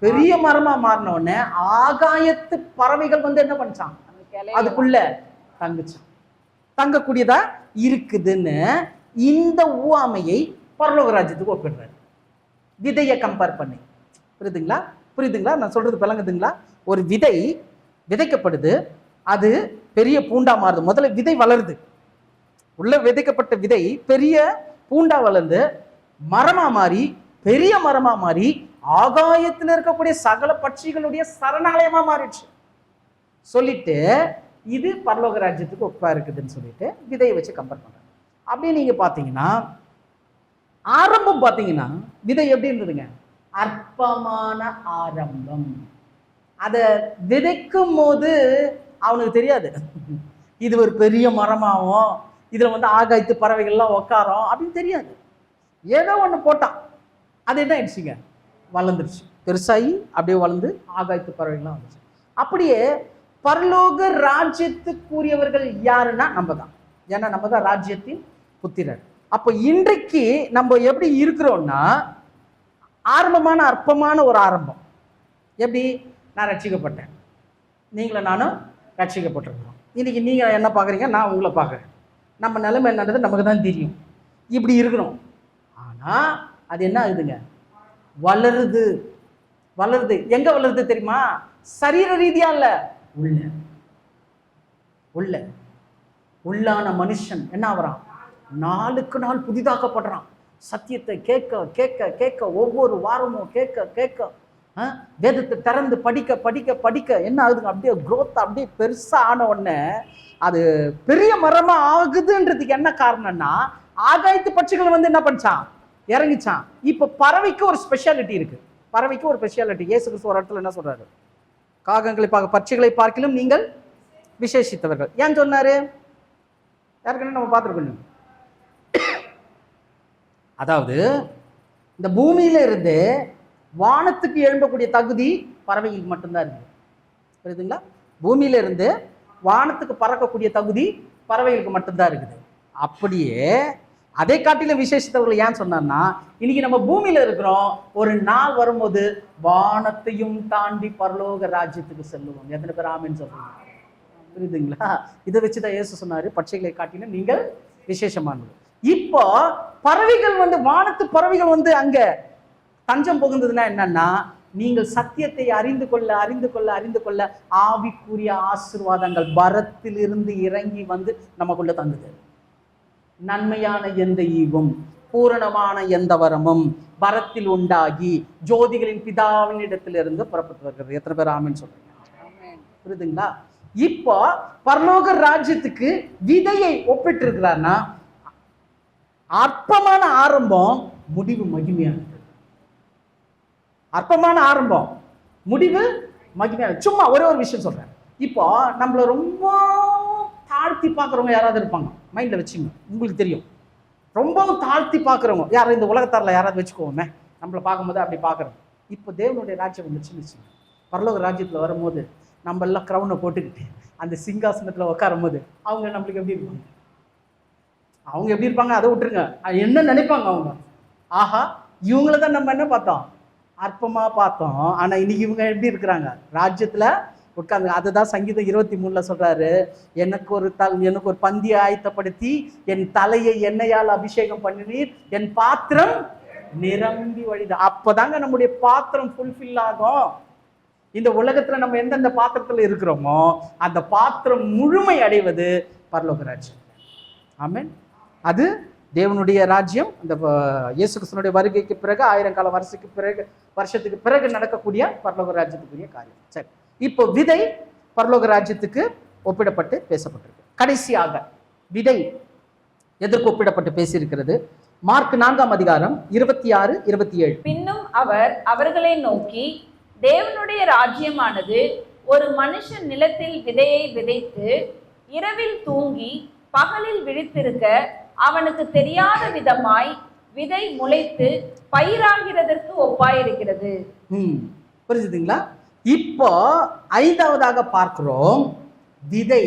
பெரிய மரமா மாறின உடனே ஆகாயத்து பறவைகள் வந்து என்ன பண்ணிச்சான்? அதுக்குள்ள தங்குச்சான். தங்கக்கூடியதா இருக்குதுன்னு இந்த உவமையை பரலோக ராஜ்யத்துக்கு ஒப்பிடுறாரு. விதையை கம்பேர் பண்ணி. புரியுதுங்களா? நான் சொல்றது விளங்குதுங்களா? ஒரு விதை விதைக்கப்படுது. அது பெரிய பூண்டா மாறுது. முதல்ல விதை வளருது, உள்ள விதைக்கப்பட்ட விதை பெரிய பூண்டா வளர்ந்து மரமா மாறி, பெரிய மரமா மாறி, ஆகாயத்தில் இருக்கக்கூடிய சகல பட்சிகளுடைய சரணாலயமா மாறிடுச்சு. சொல்லிட்டு இது பரலோக ராஜ்யத்துக்கு ஒப்பா இருக்குதுன்னு சொல்லிட்டு விதையை வச்சு கம்பேர் பண்றாங்க. அப்படியே நீங்க பாத்தீங்கன்னா ஆரம்பம் பாத்தீங்கன்னா விதை எப்படி இருந்ததுங்க? அற்பமான ஆரம்பம். அதை விதைக்கும் போது அவனுக்கு தெரியாது இது ஒரு பெரிய மரமாகும், இதுல வந்து ஆகாயத்து பறவைகள்லாம் உட்காரும் அப்படின்னு தெரியாது. ஏதோ ஒண்ணு போட்டான், அது என்ன ஆயிடுச்சுங்க? வளர்ந்துருச்சு, பெருசாகி அப்படியே வளர்ந்து ஆகாயத்து பறவைகள்லாம் வந்துச்சு. அப்படியே பரலோக ராஜ்யத்துக்குரியவர்கள் யாருன்னா நம்ம தான். ஏன்னா நம்ம தான் ராஜ்யத்தின் புத்திரர். அப்போ இன்றைக்கு நம்ம எப்படி இருக்கிறோம்னா, ஆரம்பமான அற்பமான ஒரு ஆரம்பம். எப்படி? நான் ரட்சிக்கப்பட்டேன், நீங்களும் நானும் ரட்சிக்கப்பட்டிருக்கிறோம். இன்னைக்கு நீங்க என்ன பார்க்குறீங்க, நான் உங்களை பார்க்குறேன். நம்ம நிலைமை என்னன்றது நமக்கு தான் தெரியும். இப்படி இருக்கிறோம். ஆனா அது என்ன ஆகுதுங்க? வளருது. வளருது. எங்க வளருது தெரியுமா? சரீர ரீதியா இல்ல, உள்ள உள்ள உள்ளான மனுஷன் என்ன ஆகுறான்? நாளுக்கு நாள் புதிதாக்கப்படுறான். சத்தியத்தை கேட்க கேட்க கேட்க, ஒவ்வொரு வாரமும் கேட்க கேட்க, வேதத்தை திறந்து படிக்க படிக்க படிக்க என்ன ஆகுதுங்க? அப்படியே growth அப்படியே பெருசா ஆன உடனே அது பெரிய மரமா ஆகுதுன்றதுக்கு என்ன காரணம்னா, ஆகாயத்து பட்சிகள் வந்து என்ன பண்ணிச்சான்? இறங்கிச்சான். இப்ப பறவைக்கு ஒரு ஸ்பெஷாலிட்டி இருக்கு. பறவைக்கு ஒரு ஸ்பெஷாலிட்டி. இயேசு கிறிஸ்து ஒரு இடத்துல என்ன சொல்றாரு? காகங்களை பார்க்க பட்சிகளை பார்க்கிலும் நீங்கள் விசேஷித்தவர்கள். ஏன் சொன்னாரு? யாருக்குன்னு நம்ம பார்த்துருக்கணும். அதாவது இந்த பூமியில இருந்து வானத்துக்கு எழும்பக்கூடிய தகுதி பறவைகளுக்கு மட்டும்தான் இருக்கு. புரியுதுங்களா? பூமியில இருந்து வானத்துக்கு பறக்கக்கூடிய தகுதி பறவைகளுக்கு மட்டும்தான் இருக்குது. அப்படியே அதை காட்டிலும் விசேஷத்தவர்கள் ஏன் சொன்னார்னா, இன்னைக்கு நம்ம பூமியில இருக்கிறோம், ஒரு நாள் வரும்போது வானத்தையும் தாண்டி பரலோக ராஜ்யத்துக்கு செல்லுவோம். எத்தனை பேர் ஆமென் சொல்றீங்க? புரியுதுங்களா? இதை வச்சுதான் இயேசு சொன்னாரு, பட்சைகளை காட்டிலும் நீங்கள் விசேஷமானது. இப்போ பறவைகள் வந்து, வானத்து பறவைகள் வந்து அங்க தஞ்சம் புகுந்ததுன்னா என்னன்னா, நீங்கள் சத்தியத்தை அறிந்து கொள்ள அறிந்து கொள்ள அறிந்து கொள்ள ஆவிக்குரிய ஆசீர்வாதங்கள் பரத்திலிருந்து இறங்கி வந்து நமக்குள்ள தந்தது. நன்மையான எந்த ஈவும் பூரணமான எந்த வரமும் பரத்தில் உண்டாகி ஜோதிகளின் பிதாவின் இடத்திலிருந்து புறப்பட்டு வருகிறது. எத்தனை பேர் ஆமென் சொல்றீங்க? புரியுதுங்களா? இப்போ பரலோக ராஜ்யத்துக்கு விதையை ஒப்பிட்டு இருக்கிறார்னா, அற்பமான ஆரம்பம், முடிவு மகிமையானது. அற்பமான ஆரம்பம், முடிவு மகிமையானது. சும்மா ஒரே ஒரு விஷயம் சொல்றேன். இப்போ நம்மள ரொம்ப தாழ்த்தி பார்க்குறவங்க யாராவது இருப்பாங்க, மைண்டில் வச்சுங்க. உங்களுக்கு தெரியும், ரொம்பவும் தாழ்த்தி பார்க்குறவங்க யாரும் இந்த உலகத்தாரில் யாராவது வச்சுக்கோமே, நம்மளை பார்க்கும்போது அப்படி பார்க்குறோம். இப்போ தேவனுடைய ராஜ்யம் வந்துச்சுன்னு வச்சுங்க. பரலோக ராஜ்யத்தில் வரும்போது நம்ம எல்லாம் க்ரௌனை போட்டுக்கிட்டு அந்த சிங்காசனத்தில் உட்காரும் போது அவங்க நம்மளுக்கு எப்படி இருப்பாங்க? அவங்க எப்படி இருப்பாங்க அதை விட்டுருங்க, என்ன நினைப்பாங்க அவங்க? ஆஹா, இவங்கள தான் நம்ம என்ன பார்த்தோம்? அற்பமாக பார்த்தோம். ஆனால் இன்னைக்கு இவங்க எப்படி இருக்கிறாங்க? ராஜ்யத்தில் உட்கார்ந்து. அதுதான் சங்கீதம் 23 சொல்றாரு, எனக்கு ஒரு பந்தியை ஆயத்தப்படுத்தி என் தலையை எண்ணெயால் அபிஷேகம் பண்ணினீர், என் பாத்திரம் நிரம்பி வழிது. அப்பதாங்க நம்முடைய பாத்திரம் ஃபுல்ஃபில் ஆகும். இந்த உலகத்துல நம்ம எந்தெந்த பாத்திரத்துல இருக்கிறோமோ அந்த பாத்திரம் முழுமை அடைவது பரலோக ராஜ்யம். ஆமென். அது தேவனுடைய ராஜ்யம். அந்த இயேசு கிறிஸ்துவினுடைய வருகைக்கு பிறகு 1000 கால வருஷத்துக்கு பிறகு நடக்கக்கூடிய பரலோக ராஜ்யத்துக்குரிய காரியம். சரி, இப்போ விதை பரலோக ராஜ்யத்துக்கு ஒப்பிடப்பட்டு பேசப்பட்டிருக்கு. கடைசியாக விதை எதற்கு ஒப்பிடப்பட்டு பேசியிருக்கிறது? மார்க் 4ஆம் அதிகாரம் 26, 27.
பின்னும் அவர் அவர்களை நோக்கி, தேவனுடைய ராஜ்யமானது ஒரு மனுஷன் நிலத்தில் விதையை விதைத்து இரவில் தூங்கி பகலில் விழித்திருக்க அவனுக்கு தெரியாத விதமாய் விதை முளைத்து பயிராகிறதற்கு ஒப்பாயிருக்கிறது.
புரிஞ்சுதுங்களா? இப்போ 5வதாக பார்க்கிறோம், விதை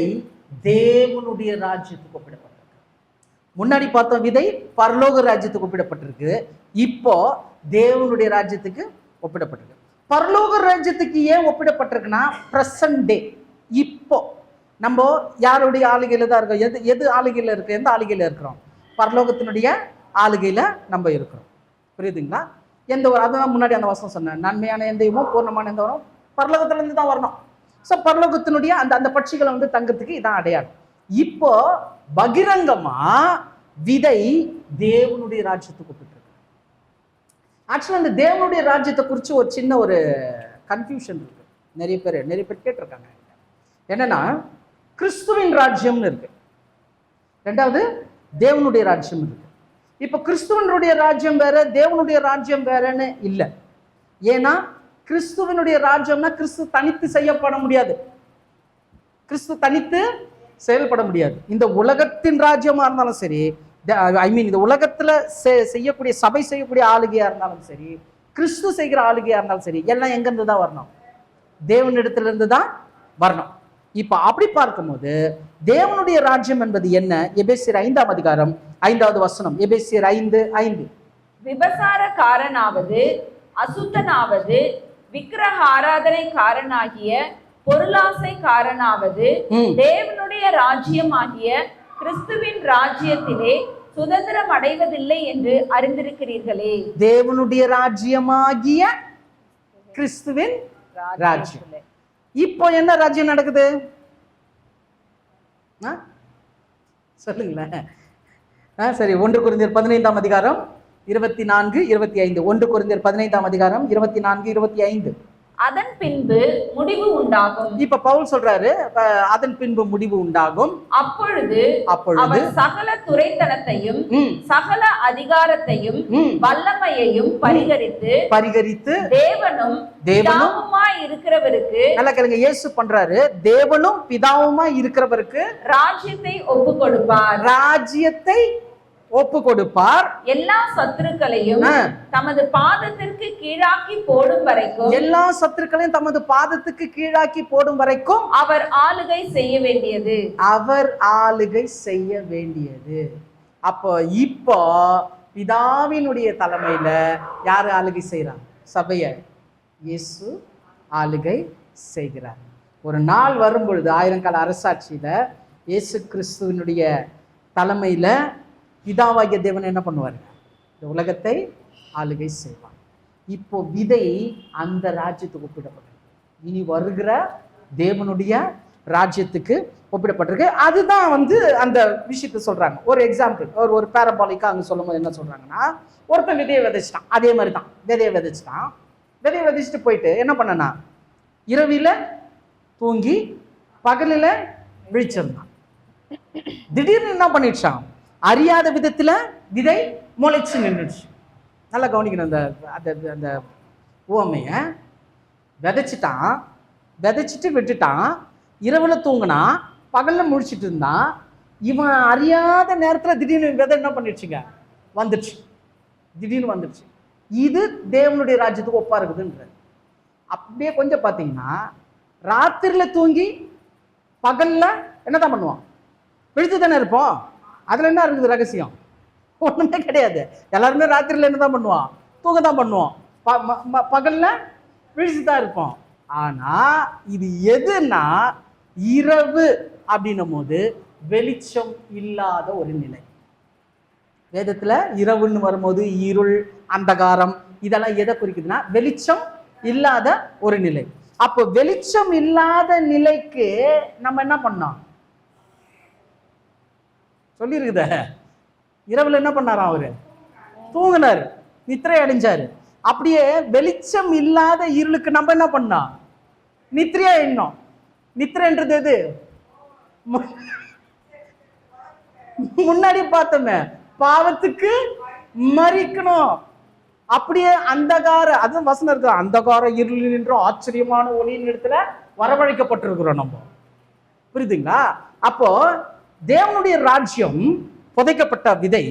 தேவனுடைய ராஜ்யத்துக்கு ஒப்பிடப்பட்டிருக்கு. முன்னாடி பார்த்தோம் விதை பரலோக ராஜ்யத்துக்கு ஒப்பிடப்பட்டிருக்கு. இப்போ தேவனுடைய ராஜ்யத்துக்கு ஒப்பிடப்பட்டிருக்கு. பரலோக ராஜ்யத்துக்கு ஏன் ஒப்பிடப்பட்டிருக்குன்னா, பிரசன்ட் டே, இப்போ நம்ம யாருடைய ஆளுகையில தான் இருக்கோம்? எது ஆளுகையில இருக்கு? எந்த ஆளுகையில இருக்கிறோம்? பரலோகத்தினுடைய ஆளுகையில நம்ம இருக்கிறோம். புரியுதுங்களா? எந்த ஒரு, அதான் முன்னாடி அந்த வசனம் சொன்னேன், நன்மையான எந்த பூர்ணமான எந்த வரும் பரலோகத்துல இருந்து தான் வரணும். ஸோ பரலோகத்தினுடைய அந்த அந்த பட்சிகளை வந்து தங்கத்துக்கு இதான் அடையாளம். இப்போ பகிரங்கமா விதை தேவனுடைய ராஜ்யத்துக்கு கூப்பிட்டு. ஆக்சுவலா அந்த தேவனுடைய ராஜ்யத்தை குறித்து ஒரு சின்ன ஒரு கன்ஃபியூஷன் இருக்கு. நிறைய பேர் கேட்டிருக்காங்க. என்னன்னா கிறிஸ்துவின் ராஜ்யம்னு இருக்கு, ரெண்டாவது தேவனுடைய ராஜ்யம் இருக்கு. இப்ப கிறிஸ்துவனுடைய ராஜ்யம் வேற, தேவனுடைய ராஜ்யம் வேறன்னு இல்லை. ஏன்னா கிறிஸ்துவனுடைய ராஜ்யம்னா கிறிஸ்து தனித்து செய்யப்பட முடியாது, கிறிஸ்து தனித்து செயல்பட முடியாது. இந்த உலகத்தின் ராஜ்யமா இருந்தாலும் சரி, இந்த உலகத்துல செய்யக்கூடிய சபை செய்யக்கூடிய ஆளுகையா இருந்தாலும் சரி, கிறிஸ்து செய்கிற ஆளுகையா இருந்தாலும் சரி, எல்லாம் எங்க இருந்து தான் வரணும்? தேவனிடத்துல இருந்து தான் வரணும். இப்ப அப்படி பார்க்கும்போது தேவனுடைய ராஜ்யம் என்பது என்ன? எபேசியர் 5ஆம் அதிகாரம் 5வது வசனம். எபேசியர் 5:5.
விபசாரக்காரனாவது, அசுத்தனாவது, விக்கிரக ஆராதனைக்காரனாகிய, பொருளாசைக்காரனாவது தேவனுடைய ராஜ்யமாகிய கிறிஸ்துவின் ராஜ்யத்திலே சுதந்திரம் அடைவதில்லை என்று அறிந்திருக்கிறீர்களே. தேவனுடைய ராஜ்யமாகிய
கிறிஸ்துவின் ராஜ்யம். இப்போ என்ன ராஜ்யம் நடக்குது சொல்லுங்களேன். சரி, 1 கொரிந்தியர் 15ஆம் அதிகாரம் 24, 25. 1 கொரிந்தியர் 15ஆம் அதிகாரம் 24, 25.
அதன் பின்பு முடிவு உண்டாகும்.
இப்ப பவுல் சொல்றாரு, அதன் பின்பு முடிவு உண்டாகும்.
அப்பொழுது அவர் சகல துரைத்தனத்தையும் சகல அதிகாரத்தையும் வல்லமையையும் பரிகரித்து தேவனும் பிதாவுமாய் இருக்கிறவருக்கு,
நல்லா கேளுங்க, இயேசு பண்றாரு, தேவனும் பிதாவுமாய் இருக்கிறவருக்கு
ராஜ்யத்தை ஒப்பு கொடுப்பார்.
ராஜ்யத்தை ஒப்பு கொடுப்பார்.
எல்லா சத்துருக்களையும் தமது பாதத்திற்கு கீழாக்கி போடும் வரைக்கும்,
எல்லா சத்துருக்களையும் தமது பாதத்துக்கு கீழாக்கி போடும் வரைக்கும்
அவர் ஆளுகை செய்ய வேண்டியது.
அவர் ஆளுகை செய்ய வேண்டியது. அப்போ இப்போ பிதாவினுடைய தலைமையில யாரு ஆளுகை செய்யறாங்க? சபையை இயேசு ஆளுகை செய்கிறார். ஒரு நாள் வரும் பொழுது, 1000 கால அரசாட்சியில இயேசு கிறிஸ்துவனுடைய தலைமையில பிதாவாகிய தேவன் என்ன பண்ணுவார்? இந்த உலகத்தை ஆளுகை செய்வார். இப்போ விதை அந்த ராஜ்யத்துக்கு ஒப்பிடப்பட்டிருக்கு. இனி வருகிற தேவனுடைய ராஜ்யத்துக்கு ஒப்பிடப்பட்டிருக்கு. அதுதான் வந்து அந்த விஷயத்தை சொல்றாங்க. ஒரு எக்ஸாம்பிள், ஒரு பேரபாலிக்கா அங்க சொல்லும் போது என்ன சொல்றாங்கன்னா, ஒருத்தன் விதையை விதைச்சிட்டான். அதே மாதிரி தான் விதையை விதைச்சிட்டான். விதையை விதைச்சிட்டு போயிட்டு என்ன பண்ணனா, இரவில தூங்கி பகலில் விழிச்சிருந்தான். திடீர்னு என்ன பண்ணிடுச்சான்? அறியாத விதத்துல விதை முளைச்சு நின்றுச்சு. நல்லா கவனிக்கணும் அந்த உவமைய. விதைச்சிட்டான், விதைச்சிட்டு விட்டுட்டான், இரவுல தூங்கினா, பகல்ல முடிச்சிட்டு இருந்தான். இவன் அறியாத நேரத்துல திடீர்னு விதை என்ன பண்ணிடுச்சுங்க, வந்துடுச்சு, திடீர்னு வந்துடுச்சு. இது தேவனுடைய ராஜ்யத்துக்கு ஒப்பா இருக்குதுன்ற. அப்படியே கொஞ்சம் பார்த்தீங்கன்னா, ராத்திரில தூங்கி பகல்ல என்னதான் பண்ணுவான்? விழித்து தானே இருப்போம். அதுல என்ன இருக்குது ரகசியம்? ஒண்ணுமே கிடையாது. எல்லாருமே ராத்திரில என்னதான் பண்ணுவான்? தூங்க தான் பண்ணுவோம். பகல்ல விழிச்சுதான் இருப்போம். ஆனா இது எதுனா, இரவு அப்படின்னும் போது வெளிச்சம் இல்லாத ஒரு நிலை. வேதத்துல இரவுன்னு வரும்போது இருள், அந்தகாரம், இதெல்லாம் எதை குறிக்குதுன்னா வெளிச்சம் இல்லாத ஒரு நிலை. அப்போ வெளிச்சம் இல்லாத நிலைக்கு நம்ம என்ன பண்ணோம்? சொல்லிருக்குத, இரவுல என்ன பண்ணாராம்? அவரு தூங்கினார், நித்திரை அடைஞ்சாரு. அப்படியே வெளிச்சம் இல்லாத இருளுக்கு நம்ம என்ன பண்ணோம்? நித்திரையா எண்ணோம். நித்திரைன்றது எது? முன்னாடி பார்த்தோமே, பாவத்துக்கு மறிக்கணும். அப்படியே அந்தகார, அதுவும் வசனம் இருக்கு, அந்தகார இருள் நின்ற ஆச்சரியமான ஒளியின் இடத்துல வரவழைக்கப்பட்டிருக்கிறோம் நம்ம. புரியுதுங்களா? அப்போ தேவனுடைய ராஜ்யம் புதைக்கப்பட்ட விதை.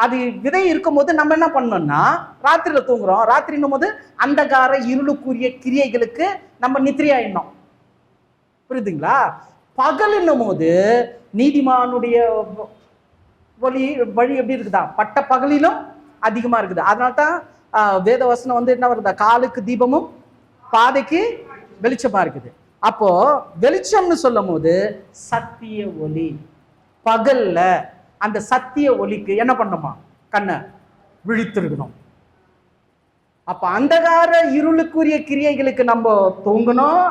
அது விதை இருக்கும் போது நம்ம என்ன பண்ணோம்னா, ராத்திரில தூங்குறோம். ராத்திரின்னும் போது அந்தகார இருளுக்குரிய கிரியைகளுக்கு நம்ம நித்திரையாயிடணும். புரியுதுங்களா? பகலின்னும் போது நீதிமானுடைய வழி எப்படி இருக்குதா? பட்ட பகலிலும் அதிகமா இருக்குது. அதனால்தான் வேத வசனம் வந்து என்ன வருதா? காலுக்கு தீபமும் பாதைக்கு வெளிச்சமா இருக்குது. அப்போ வெளிச்சம்னு சொல்லும் போது சத்திய ஒளி. பகல்ல அந்த சத்திய ஒளிக்கு என்ன பண்ணணுமா? கண்ணை விழித்திருக்கணும். அப்ப அந்தகார இருளுக்குரிய கிரியைகளுக்கு நம்ம தூங்கணும்.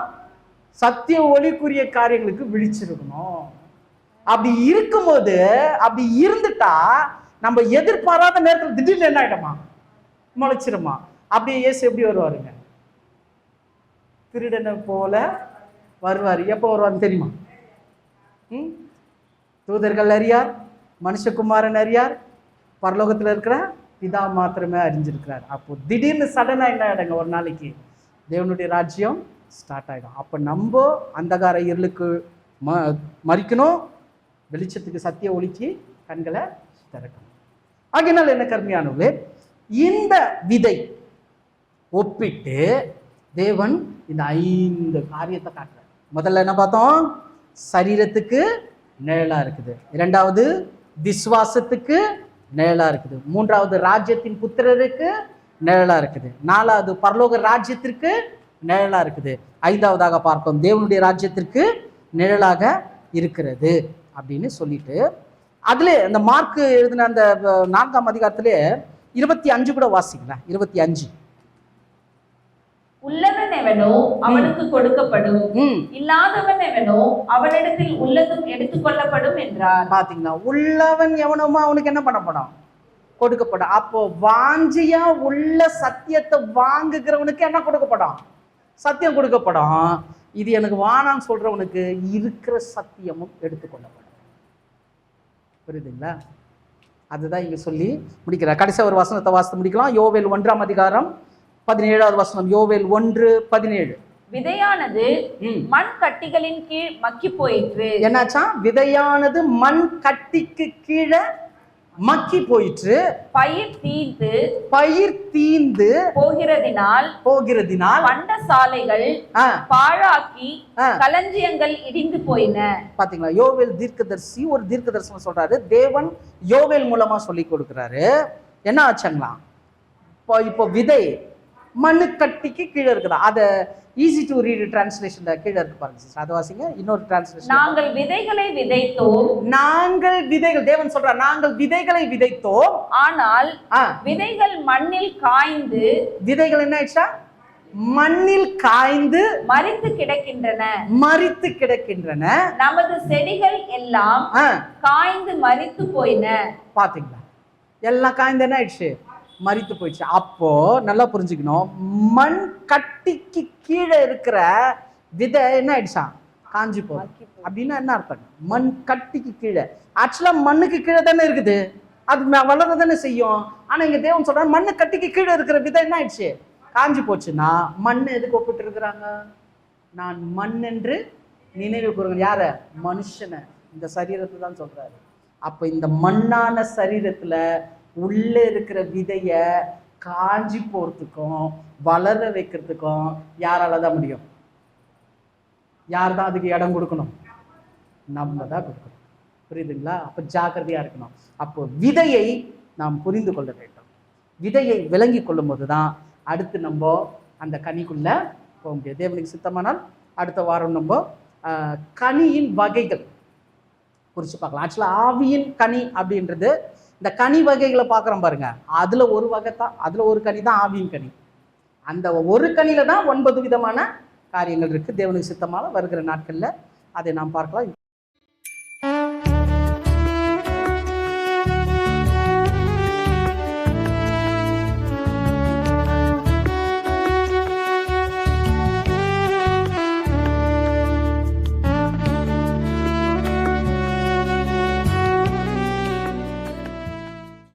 சத்திய ஒளிக்குரிய காரியங்களுக்கு விழிச்சிருக்கணும். அப்படி இருக்கும்போது, அப்படி இருந்துட்டா நம்ம எதிர்பாராத நேரத்தில் திடீர்னு என்ன ஆயிடுமா, முளைச்சிருமா. அப்படியே இயேசு எப்படி வருவாருங்க? திருடனை போல வருவார். எப்போ வருவார்னு தெரியுமா? தூதர்கள் அறியார், மனுஷகுமாரன் அறியார், பரலோகத்தில் இருக்கிற பிதா மாத்திரமே அறிஞ்சிருக்கிறார். அப்போ திடீர்னு சடனா என்ன ஆயிடுங்க, ஒரு நாளைக்கு தேவனுடைய ராஜ்யம் ஸ்டார்ட் ஆகிடும். அப்போ நம்ம அந்தகார இருளுக்கு மறிக்கணும், வெளிச்சத்துக்கு சத்திய ஒளிக்கு கண்களை திறக்கணும். ஆகினால் என்ன கருமையானவர்களே, இந்த விதை ஒப்பிட்டு தேவன் இந்த 5 காரியத்தை காட்டுறார். முதல்ல என்ன பார்த்தோம்? சரீரத்துக்கு நிழலா இருக்குது. இரண்டாவது விசுவாசத்துக்கு நிழலா இருக்குது. மூன்றாவது ராஜ்யத்தின் புத்திரருக்கு நிழலா இருக்குது. நாலாவது பரலோக ராஜ்யத்திற்கு நிழலா இருக்குது. ஐந்தாவதாக பார்ப்போம் தேவனுடைய ராஜ்யத்திற்கு நிழலாக இருக்கிறது அப்படின்னு சொல்லிட்டு, அதுல அந்த மார்க் எழுதின அந்த 4ஆம் அதிகாரத்திலே 25 கூட வாசிக்கலாம். 25
உள்ளவன் எவனோ அவனுக்கு கொடுக்கப்படும், இல்லாதவன் எவனோ அவனிடத்தில் உள்ளதும் எடுத்துக்கொள்ளப்படும் என்றார்.
பாத்தீங்களா? உள்ளவன் எவனோமோ அவனுக்கு என்ன பண்ணப்படும்? கொடுக்கப்படும். அப்போ வாஞ்சியா உள்ள சத்தியத்தை வாங்குகிறவனுக்கு என்ன கொடுக்கப்படும்? சத்தியம் கொடுக்கப்படும். இது எனக்கு வானான்னு சொல்றவனுக்கு இருக்கிற சத்தியமும் எடுத்துக்கொள்ளப்படும். புரியுதுங்களா? அதுதான் இங்க சொல்லி முடிக்கிறார். கடைசி ஒரு வசனத்தை வாசித்து முடிக்கலாம். யோவேல் 1ஆம் அதிகாரம் 17வது வசனம். யோவேல் 1:17.
விதையானது மண் கட்டிகளின் கீழ் மக்கி போயிற்று.
என்னாச்சா? விதையானது மண் கட்டிக்கு கீழே மக்கி போயிற்று. பயிர் தீந்து போகிறதினால்
பண்டசாலைகள் பாழாக்கி களஞ்சியங்கள் இடிந்து போயின.
பாத்தீங்களா? யோவேல் தீர்க்கதரிசி ஒரு தீர்க்கதரிசனம் சொல்றாரு. தேவன் யோவேல் மூலமா சொல்லி கொடுக்கிறாரு. என்ன ஆச்சுங்களா? இப்போ விதை மண்ணு கட்டிக்கு கீழே இருக்குதா? அத ஈஸி டு ரீட் டிரான்ஸ்லேஷன்ல கீழே இருக்கு பாருங்க சிஸ்டர். அது வாசிங்க. இன்னொரு டிரான்ஸ்லேஷன்.
நாங்கள் விதைகளை விதைத்தோம்.
நாங்கள் விதைகள், தேவன் சொல்றார், நாங்கள் விதைகளை விதைத்தோம்.
ஆனால் விதைகள் மண்ணில் காய்ந்து,
விதைகள் என்ன ஆயிடுச்சா? மண்ணில் காய்ந்து
மரித்து கிடக்கின்றன. நமது செடிகள் எல்லாம் காய்ந்து மரித்து போயின.
பாத்தீங்களா? எல்லாம் காய்ந்து என்ன ஆயிடுச்சு? மரித்து போயிடுச்சு. அப்போ நல்லா புரிஞ்சுக்கணும், மண் கட்டிக்கு கீழே இருக்கிற விதை என்ன ஆயிடுச்சா? காஞ்சி போகும். அப்படின்னா என்ன அர்த்தம்? மண் கட்டிக்கு கீழே, ஆக்சுவலா மண்ணுக்கு கீழே தானே இருக்குது, அது வளர தானே செய்யும். ஆனா இங்க தேவன் சொல்றாரு, மண்ணு கட்டிக்கு கீழே இருக்கிற விதை என்ன ஆயிடுச்சு? காஞ்சி போச்சுன்னா மண் எதுக்கு ஒப்பிட்டு இருக்கிறாங்க? நான் மண் என்று நினைவு கூறுங்க. யார? மனுஷனை, இந்த சரீரத்தை தான் சொல்றாரு. அப்ப இந்த மண்ணான சரீரத்துல உள்ள இருக்கிற விதைய காஞ்சி போறதுக்கும் வளர வைக்கிறதுக்கும் யாரால தான் முடியும்? யார் தான் அதுக்கு இடம் கொடுக்கணும்? நம்ம தான் கொடுக்கணும். புரியுதுங்களா? அப்ப ஜாக்கிரதையா இருக்கணும். அப்போ விதையை நாம் புரிந்து கொள்ள வேண்டும். விதையை விளங்கி கொள்ளும் போதுதான் அடுத்து நம்ம அந்த கனிக்குள்ள போக முடியும். தேவனுக்கு சித்தமானால் அடுத்த வாரம் நம்ம கனியின் வகைகள் குறித்து பார்க்கலாம். ஆக்சுவலா ஆவியின் கனி அப்படின்றது இந்த கனி வகைகளை பார்க்குறோம் பாருங்க, அதுல ஒரு வகை தான், அதுல ஒரு கனி தான் ஆவியின் கனி. அந்த ஒரு கனியில தான் 9 விதமான காரியங்கள் இருக்கு. தேவனுக்கு சித்தமாக வருகிற நாட்கள்ல அதை நாம் பார்க்கலாம்.